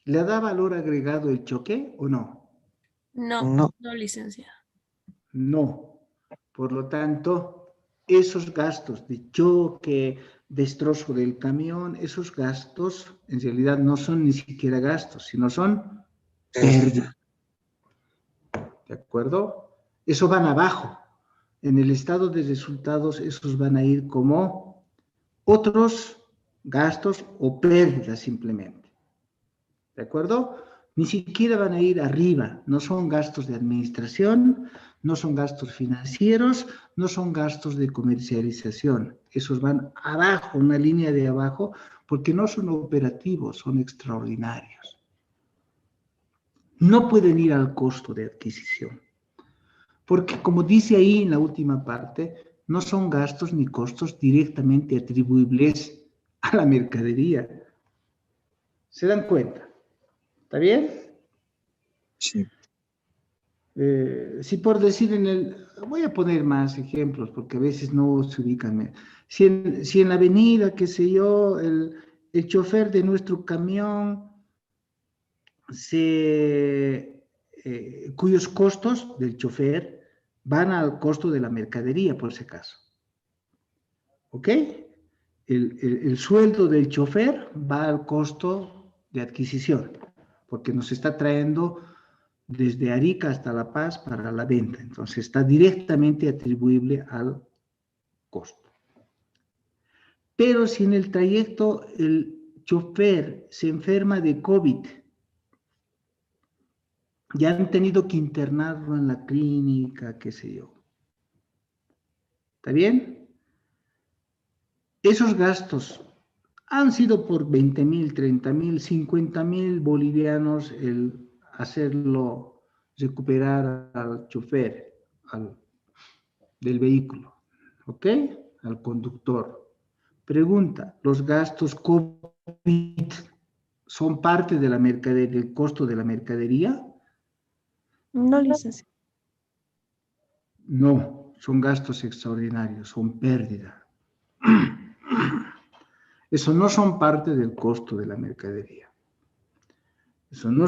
¿Le da valor agregado el choque o no? No, licenciado. No. Por lo tanto, esos gastos de choque, destrozo del camión, esos gastos en realidad no son ni siquiera gastos, sino son pérdida. ¿De acuerdo? Eso van abajo. En el estado de resultados, esos van a ir como otros gastos o pérdidas simplemente. ¿De acuerdo? Ni siquiera van a ir arriba. No son gastos de administración, no son gastos financieros, no son gastos de comercialización. Esos van abajo, una línea de abajo, porque no son operativos, son extraordinarios. No pueden ir al costo de adquisición. Porque como dice ahí en la última parte, no son gastos ni costos directamente atribuibles a la mercadería. ¿Se dan cuenta? ¿Está bien? Sí. Si por decir voy a poner más ejemplos porque a veces no se ubican. Si en la avenida, qué sé yo, el chofer de nuestro camión, cuyos costos del chofer van al costo de la mercadería, por si acaso. ¿Ok? El sueldo del chofer va al costo de adquisición, porque nos está trayendo desde Arica hasta La Paz para la venta. Entonces, está directamente atribuible al costo. Pero si en el trayecto el chofer se enferma de COVID, ya han tenido que internarlo en la clínica, qué sé yo. ¿Está bien? Esos gastos han sido por 20,000, 30,000, 50,000 bolivianos el hacerlo recuperar al chofer del vehículo, ¿ok? Al conductor. Pregunta, ¿los gastos COVID son parte de la mercadería, del costo de la mercadería? No, licenciado. No, son gastos extraordinarios, son pérdida. Eso no son parte del costo de la mercadería. Eso no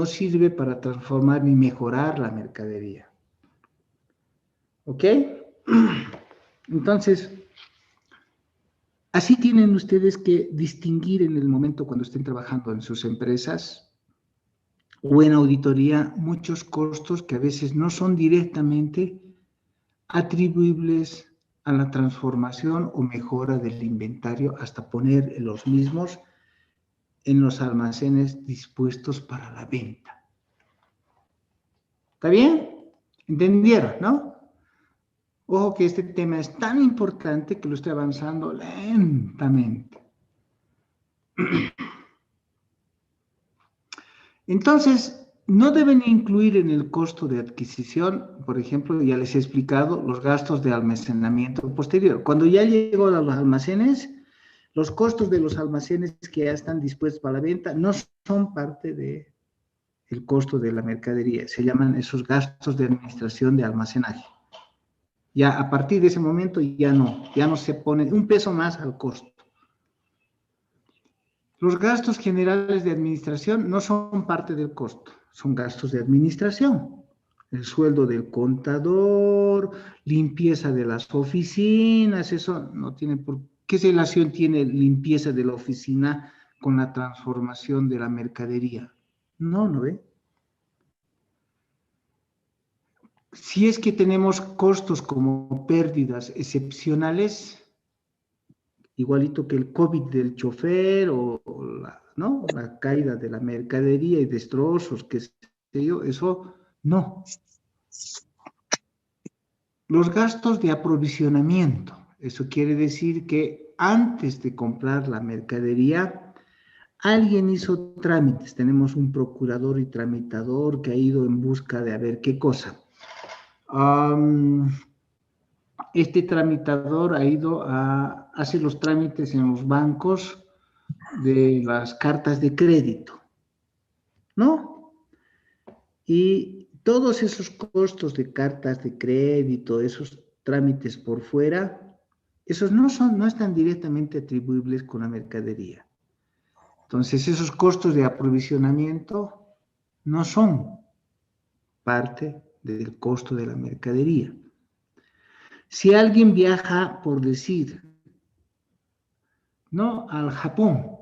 sirve para transformar ni mejorar la mercadería. ¿Ok? Entonces, así tienen ustedes que distinguir en el momento cuando estén trabajando en sus empresas o en auditoría muchos costos que a veces no son directamente atribuibles a la transformación o mejora del inventario hasta poner los mismos en los almacenes dispuestos para la venta. ¿Está bien? ¿Entendieron, no? Ojo que este tema es tan importante que lo estoy avanzando lentamente. Entonces, No deben incluir en el costo de adquisición, por ejemplo, ya les he explicado, los gastos de almacenamiento posterior. Cuando ya llegó a los almacenes, los costos de los almacenes que ya están dispuestos para la venta no son parte del costo de la mercadería. Se llaman esos gastos de administración de almacenaje. Ya a partir de ese momento ya no se pone un peso más al costo. Los gastos generales de administración no son parte del costo, son gastos de administración. El sueldo del contador, limpieza de las oficinas, eso no tiene por qué relación tiene limpieza de la oficina con la transformación de la mercadería. No, ¿no ve? Si es que tenemos costos como pérdidas excepcionales, igualito que el COVID del chofer o la caída de la mercadería y destrozos, qué sé yo, eso no. Los gastos de aprovisionamiento, eso quiere decir que antes de comprar la mercadería, alguien hizo trámites. Tenemos un procurador y tramitador que ha ido en busca de a ver qué cosa. Este tramitador ha ido a hacer los trámites en los bancos de las cartas de crédito, ¿no? Y todos esos costos de cartas de crédito, esos trámites por fuera, esos no están directamente atribuibles con la mercadería. Entonces, esos costos de aprovisionamiento no son parte del costo de la mercadería. Si alguien viaja, por decir, ¿no?, al Japón,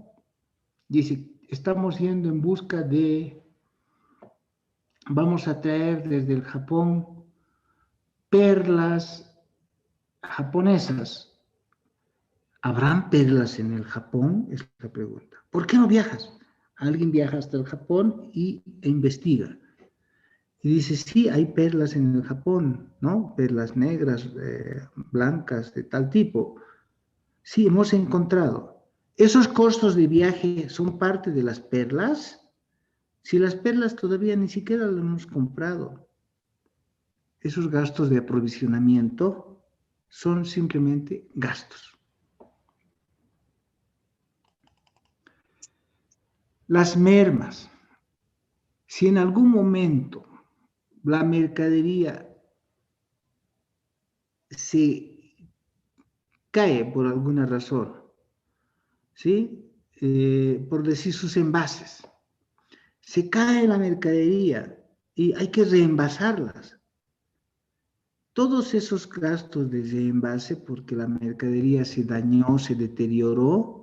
dice, estamos yendo en busca de, vamos a traer desde el Japón perlas japonesas. ¿Habrán perlas en el Japón? Es la pregunta. ¿Por qué no viajas? Alguien viaja hasta el Japón e investiga. Y dice, sí, hay perlas en el Japón, ¿no? Perlas negras, blancas, de tal tipo. Sí, hemos encontrado. ¿Esos costos de viaje son parte de las perlas? Si las perlas todavía ni siquiera las hemos comprado. Esos gastos de aprovisionamiento son simplemente gastos. Las mermas. Si en algún momento la mercadería se cae por alguna razón, ¿sí? Por decir sus envases, se cae la mercadería y hay que reenvasarlas. Todos esos gastos de reenvase porque la mercadería se dañó, se deterioró,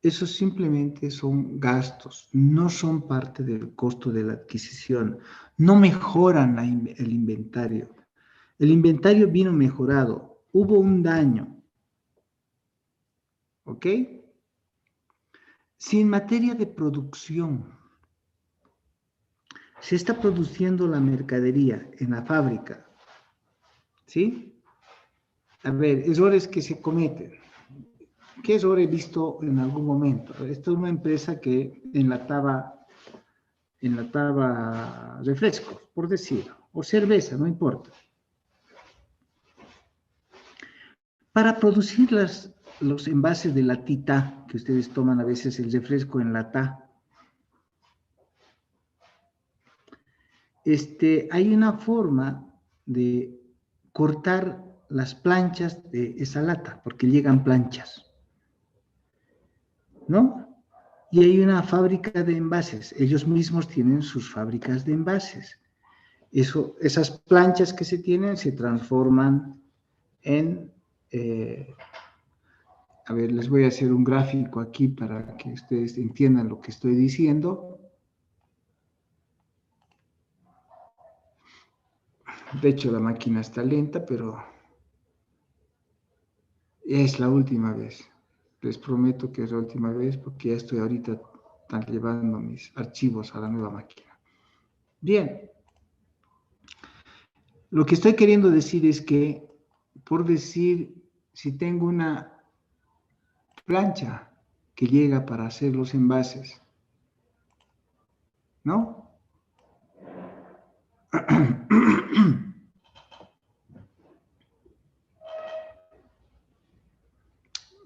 esos simplemente son gastos, no son parte del costo de la adquisición, no mejoran el inventario. El inventario vino mejorado, hubo un daño, ¿ok? Si en materia de producción se está produciendo la mercadería en la fábrica, ¿sí? A ver, errores que se cometen. ¿Qué error he visto en algún momento? Esta es una empresa que enlataba refrescos, por decirlo, o cerveza, no importa. Para producir los envases de latita, que ustedes toman a veces el refresco en lata, hay una forma de cortar las planchas de esa lata, porque llegan planchas, ¿no? Y hay una fábrica de envases, ellos mismos tienen sus fábricas de envases. Esas planchas que se tienen se transforman en, a ver, les voy a hacer un gráfico aquí para que ustedes entiendan lo que estoy diciendo. De hecho, la máquina está lenta, pero es la última vez. Les prometo que es la última vez porque ya estoy ahorita llevando mis archivos a la nueva máquina. Bien. Lo que estoy queriendo decir es que, por decir, si tengo una plancha que llega para hacer los envases, ¿no?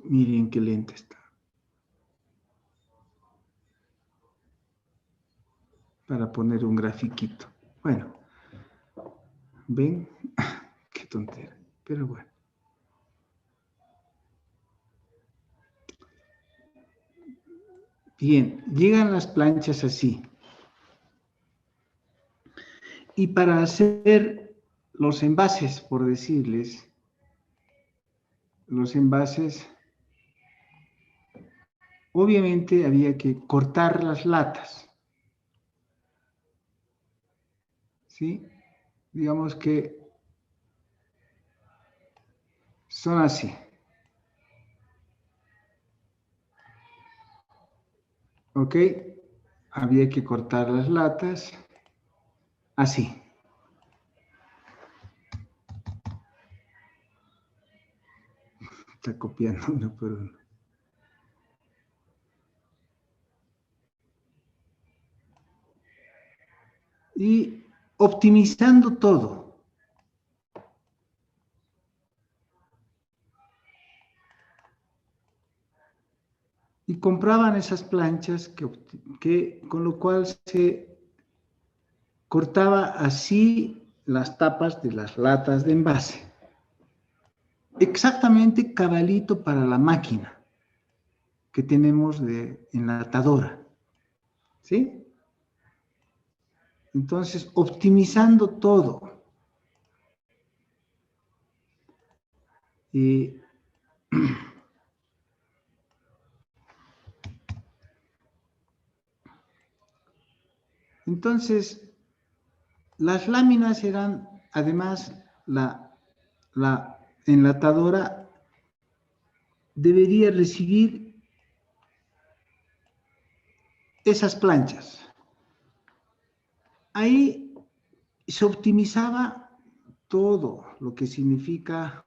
Miren qué lenta está. Para poner un grafiquito. Bueno, ¿ven? Qué tontera, pero bueno. Bien, llegan las planchas así. Y para hacer los envases, por decirles, los envases, obviamente había que cortar las latas. ¿Sí? Digamos que son así. ¿Ok? Había que cortar las latas así. Está copiando uno por uno. Y optimizando todo. Y compraban esas planchas con lo cual se cortaba así las tapas de las latas de envase. Exactamente cabalito para la máquina que tenemos de enlatadora. ¿Sí? Entonces, optimizando todo. Y entonces, las láminas eran, además, la enlatadora debería recibir esas planchas. Ahí se optimizaba todo lo que significa,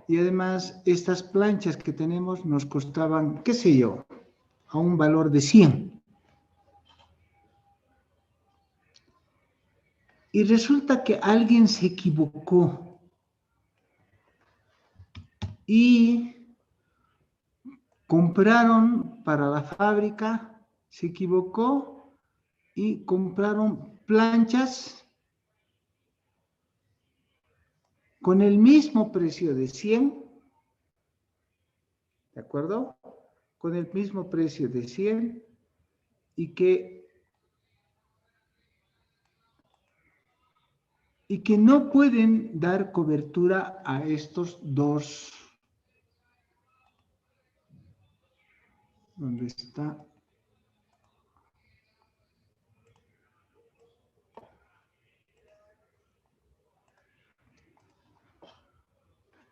y además estas planchas que tenemos nos costaban, qué sé yo, a un valor de 100. Y resulta que alguien se equivocó y compraron para la fábrica, se equivocó y compraron planchas con el mismo precio de 100, ¿de acuerdo? Con el mismo precio de 100 y que no pueden dar cobertura a estos dos. ¿Dónde está?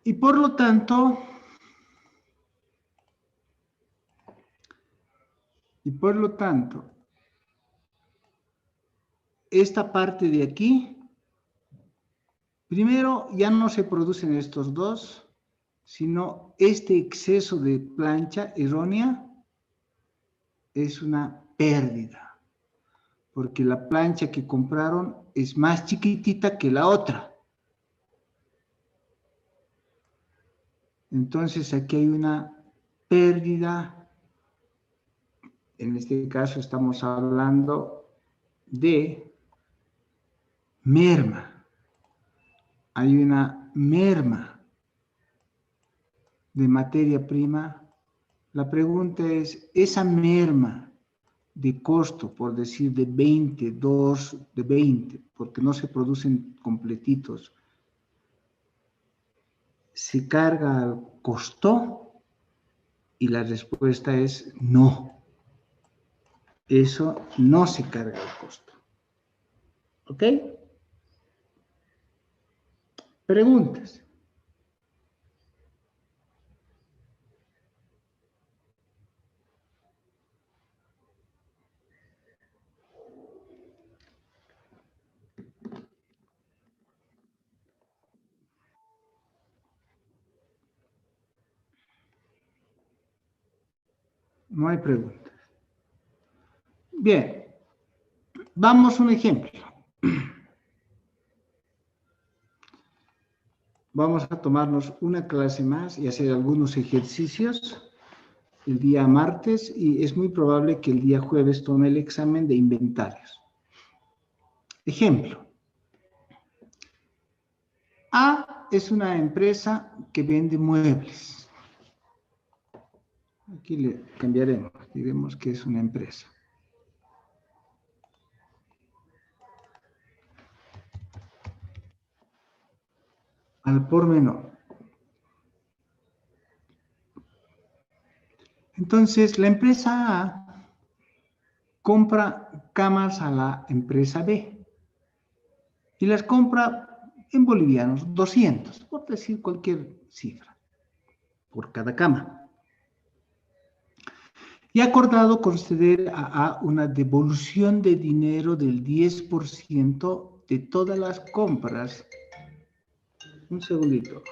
Y por lo tanto, esta parte de aquí, primero ya no se producen estos dos, sino este exceso de plancha errónea es una pérdida, porque la plancha que compraron es más chiquitita que la otra. Entonces aquí hay una pérdida, en este caso estamos hablando de merma. Hay una merma de materia prima. La pregunta es, esa merma de costo, por decir de 20, 2, de 20, porque no se producen completitos, ¿se carga al costo? Y la respuesta es no. Eso no se carga al costo. ¿Ok? Preguntas. No hay preguntas. Bien, vamos a un ejemplo. Vamos a tomarnos una clase más y hacer algunos ejercicios el día martes y es muy probable que el día jueves tome el examen de inventarios. Ejemplo. A es una empresa que vende muebles. Aquí le cambiaremos, diremos que es una empresa. Al por menor. Entonces, la empresa A compra camas a la empresa B y las compra en bolivianos, 200, por decir cualquier cifra, por cada cama. Y ha acordado conceder a A una devolución de dinero del 10% de todas las compras. Un segundito.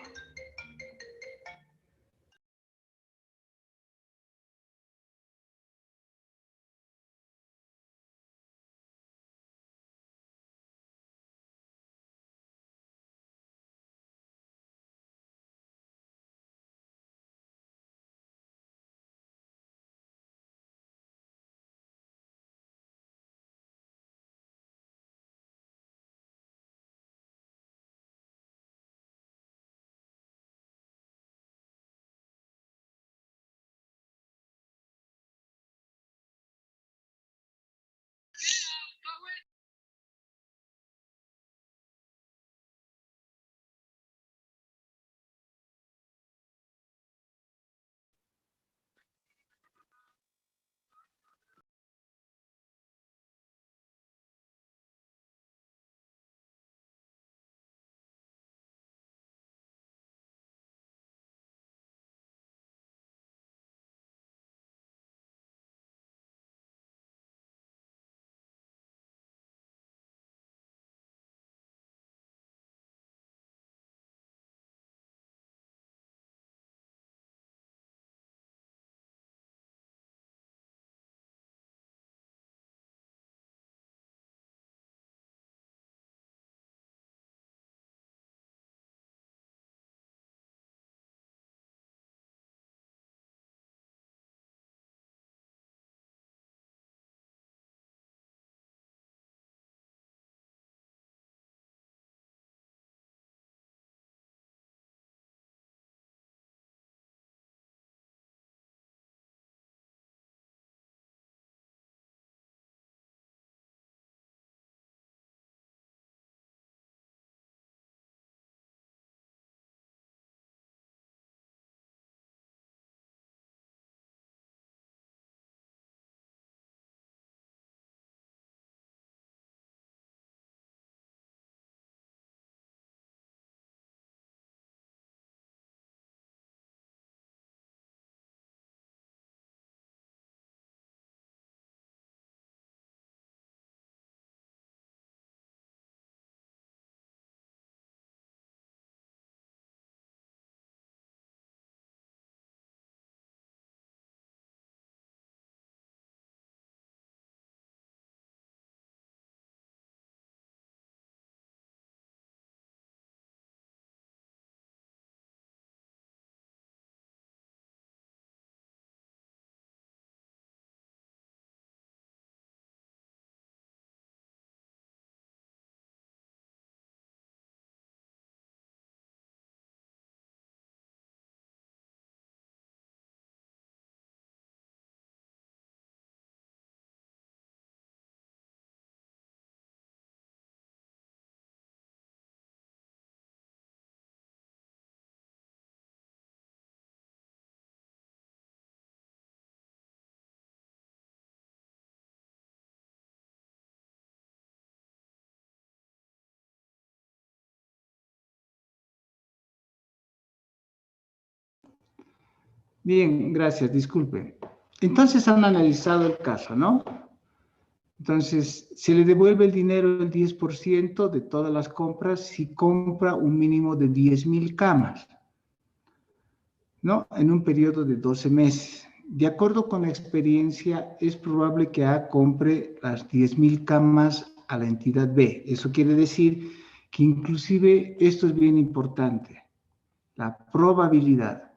Bien, gracias, disculpe. Entonces han analizado el caso, ¿no? Entonces, se le devuelve el dinero el 10% de todas las compras si compra un mínimo de 10.000 camas, ¿no? En un periodo de 12 meses. De acuerdo con la experiencia, es probable que A compre las 10.000 camas a la entidad B. Eso quiere decir que inclusive esto es bien importante, la probabilidad.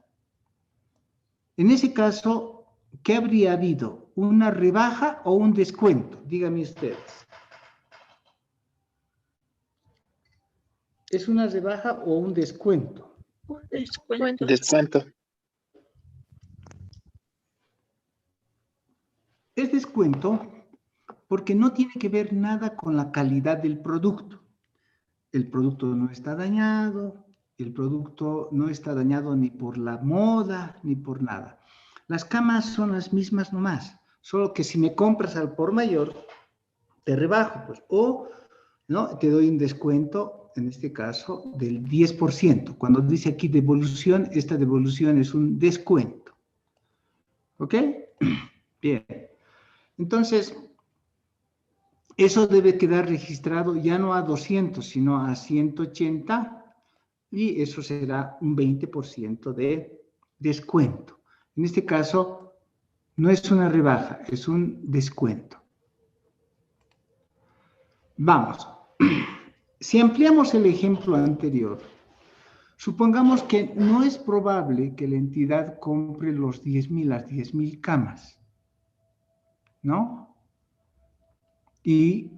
En ese caso, ¿qué habría habido? ¿Una rebaja o un descuento? Díganme ustedes. ¿Es una rebaja o un descuento? Descuento. Descuento. Es descuento porque no tiene que ver nada con la calidad del producto. El producto no está dañado, el producto no está dañado ni por la moda, ni por nada. Las camas son las mismas nomás, solo que si me compras al por mayor, te rebajo, pues, o ¿no? Te doy un descuento, en este caso, del 10%. Cuando dice aquí devolución, esta devolución es un descuento. ¿Ok? Bien. Entonces, eso debe quedar registrado ya no a 200, sino a 180, y eso será un 20% de descuento. En este caso, no es una rebaja, es un descuento. Vamos. Si ampliamos el ejemplo anterior, supongamos que no es probable que la entidad compre las 10.000 camas, ¿no? Y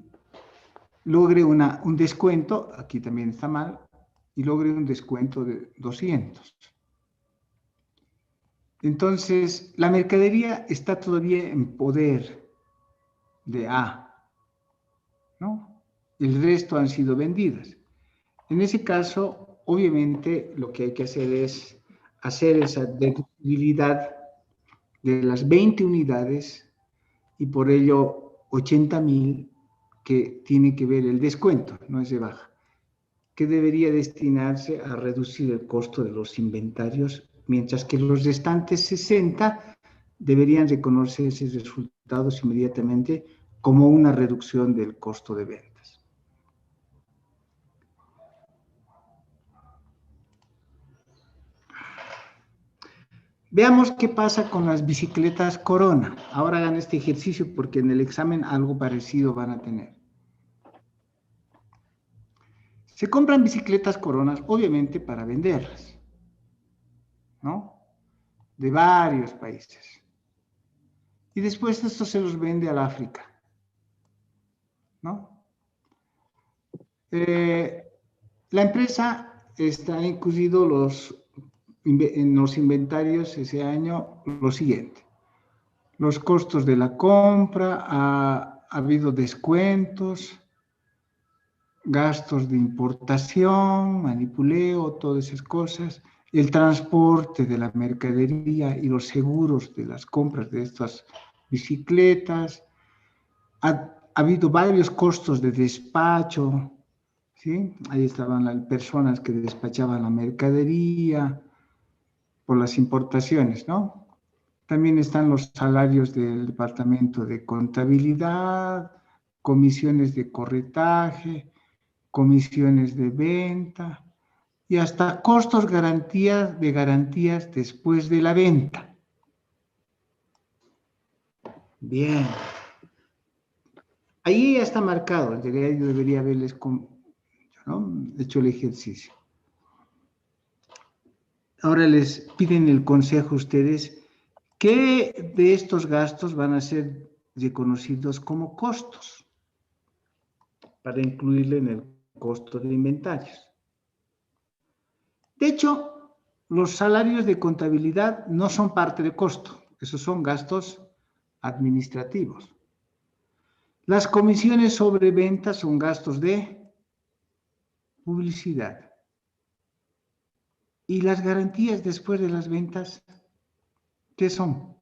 logre un descuento, aquí también está mal, y logre un descuento de 200. Entonces, la mercadería está todavía en poder de A, ¿no? El resto han sido vendidas. En ese caso, obviamente, lo que hay que hacer es hacer esa deducibilidad de las 20 unidades y por ello 80.000 que tiene que ver el descuento, no es de baja, que debería destinarse a reducir el costo de los inventarios, mientras que los restantes 60 deberían reconocerse esos resultados inmediatamente como una reducción del costo de ventas. Veamos qué pasa con las bicicletas Corona. Ahora hagan este ejercicio porque en el examen algo parecido van a tener. Se compran bicicletas Coronas, obviamente, para venderlas, ¿no? De varios países. Y después esto se los vende al África, ¿no? La empresa está incluido en los inventarios ese año lo siguiente. Los costos de la compra, ha habido descuentos, gastos de importación, manipuleo, todas esas cosas, el transporte de la mercadería y los seguros de las compras de estas bicicletas. Ha habido varios costos de despacho, ¿sí? Ahí estaban las personas que despachaban la mercadería por las importaciones, ¿no? También están los salarios del departamento de contabilidad, comisiones de corretaje, comisiones de venta y hasta costos de garantías después de la venta. Bien. Ahí ya está marcado, en realidad yo debería haberles hecho el ejercicio. Ahora les piden el consejo a ustedes, ¿qué de estos gastos van a ser reconocidos como costos? Para incluirle en el costo de inventarios. De hecho, los salarios de contabilidad no son parte de costo, esos son gastos administrativos. Las comisiones sobre ventas son gastos de publicidad. ¿Y las garantías después de las ventas, qué son?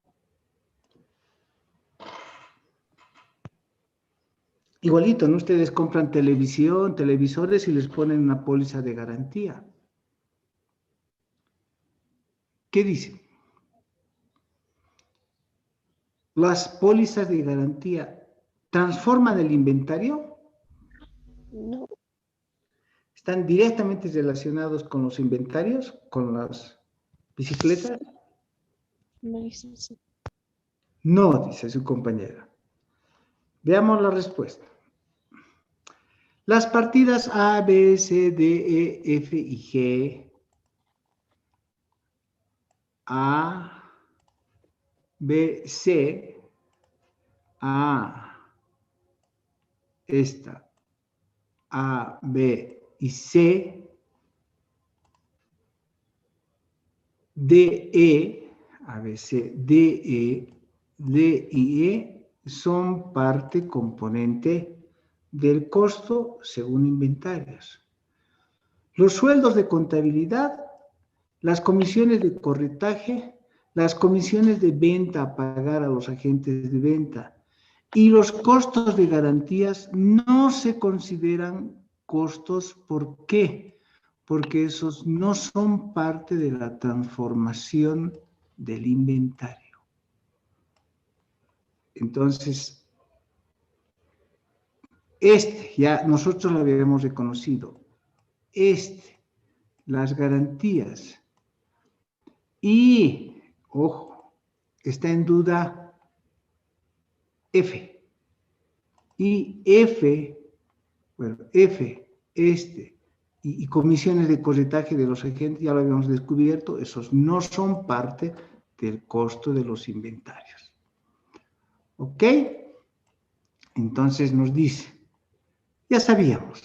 Igualito, ¿no? Ustedes compran televisión, televisores y les ponen una póliza de garantía. ¿Qué dicen? ¿Las pólizas de garantía transforman el inventario? No. ¿Están directamente relacionados con los inventarios, con las bicicletas? No, licencia. No, dice su compañera. Veamos la respuesta. Las partidas A, B, C, D, E, F y G. A, B, C. Esta. A, B y C. D, E. A, B, C, D, E. D y E son parte componente del costo según inventarios. Los sueldos de contabilidad, las comisiones de corretaje, las comisiones de venta a pagar a los agentes de venta y los costos de garantías no se consideran costos. ¿Por qué? Porque esos no son parte de la transformación del inventario. Entonces, ya nosotros lo habíamos reconocido. Las garantías. Y, ojo, está en duda F. Y F, bueno, F, y comisiones de corretaje de los agentes, ya lo habíamos descubierto, esos no son parte del costo de los inventarios. ¿Ok? Entonces nos dice, ya sabíamos,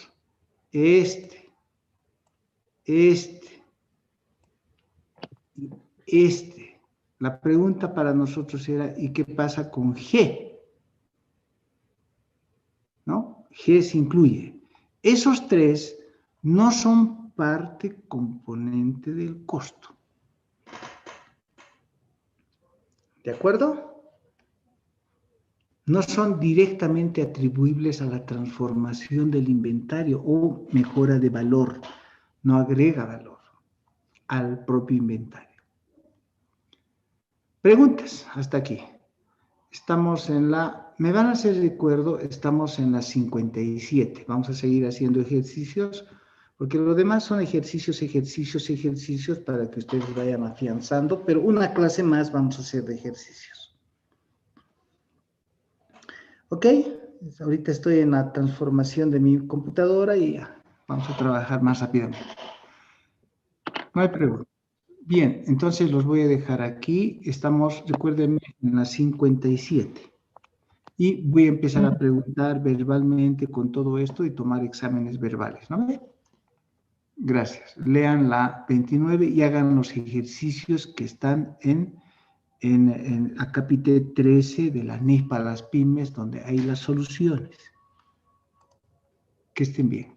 La pregunta para nosotros era, ¿y qué pasa con G? ¿No? G se incluye. Esos tres no son parte componente del costo. ¿De acuerdo? No son directamente atribuibles a la transformación del inventario o mejora de valor. No agrega valor al propio inventario. Preguntas hasta aquí. Estamos en me van a hacer recuerdo, estamos en la 57. Vamos a seguir haciendo ejercicios, porque lo demás son ejercicios para que ustedes vayan afianzando, pero una clase más vamos a hacer de ejercicios. ¿Ok? Ahorita estoy en la transformación de mi computadora y ya, vamos a trabajar más rápidamente. No hay pregunta. Bien, entonces los voy a dejar aquí. Estamos, recuérdenme, en la 57. Y voy a empezar a preguntar verbalmente con todo esto y tomar exámenes verbales, ¿no? Gracias. Lean la 29 y hagan los ejercicios que están en acápite 13 de la NIF para las pymes, donde hay las soluciones. Que estén bien.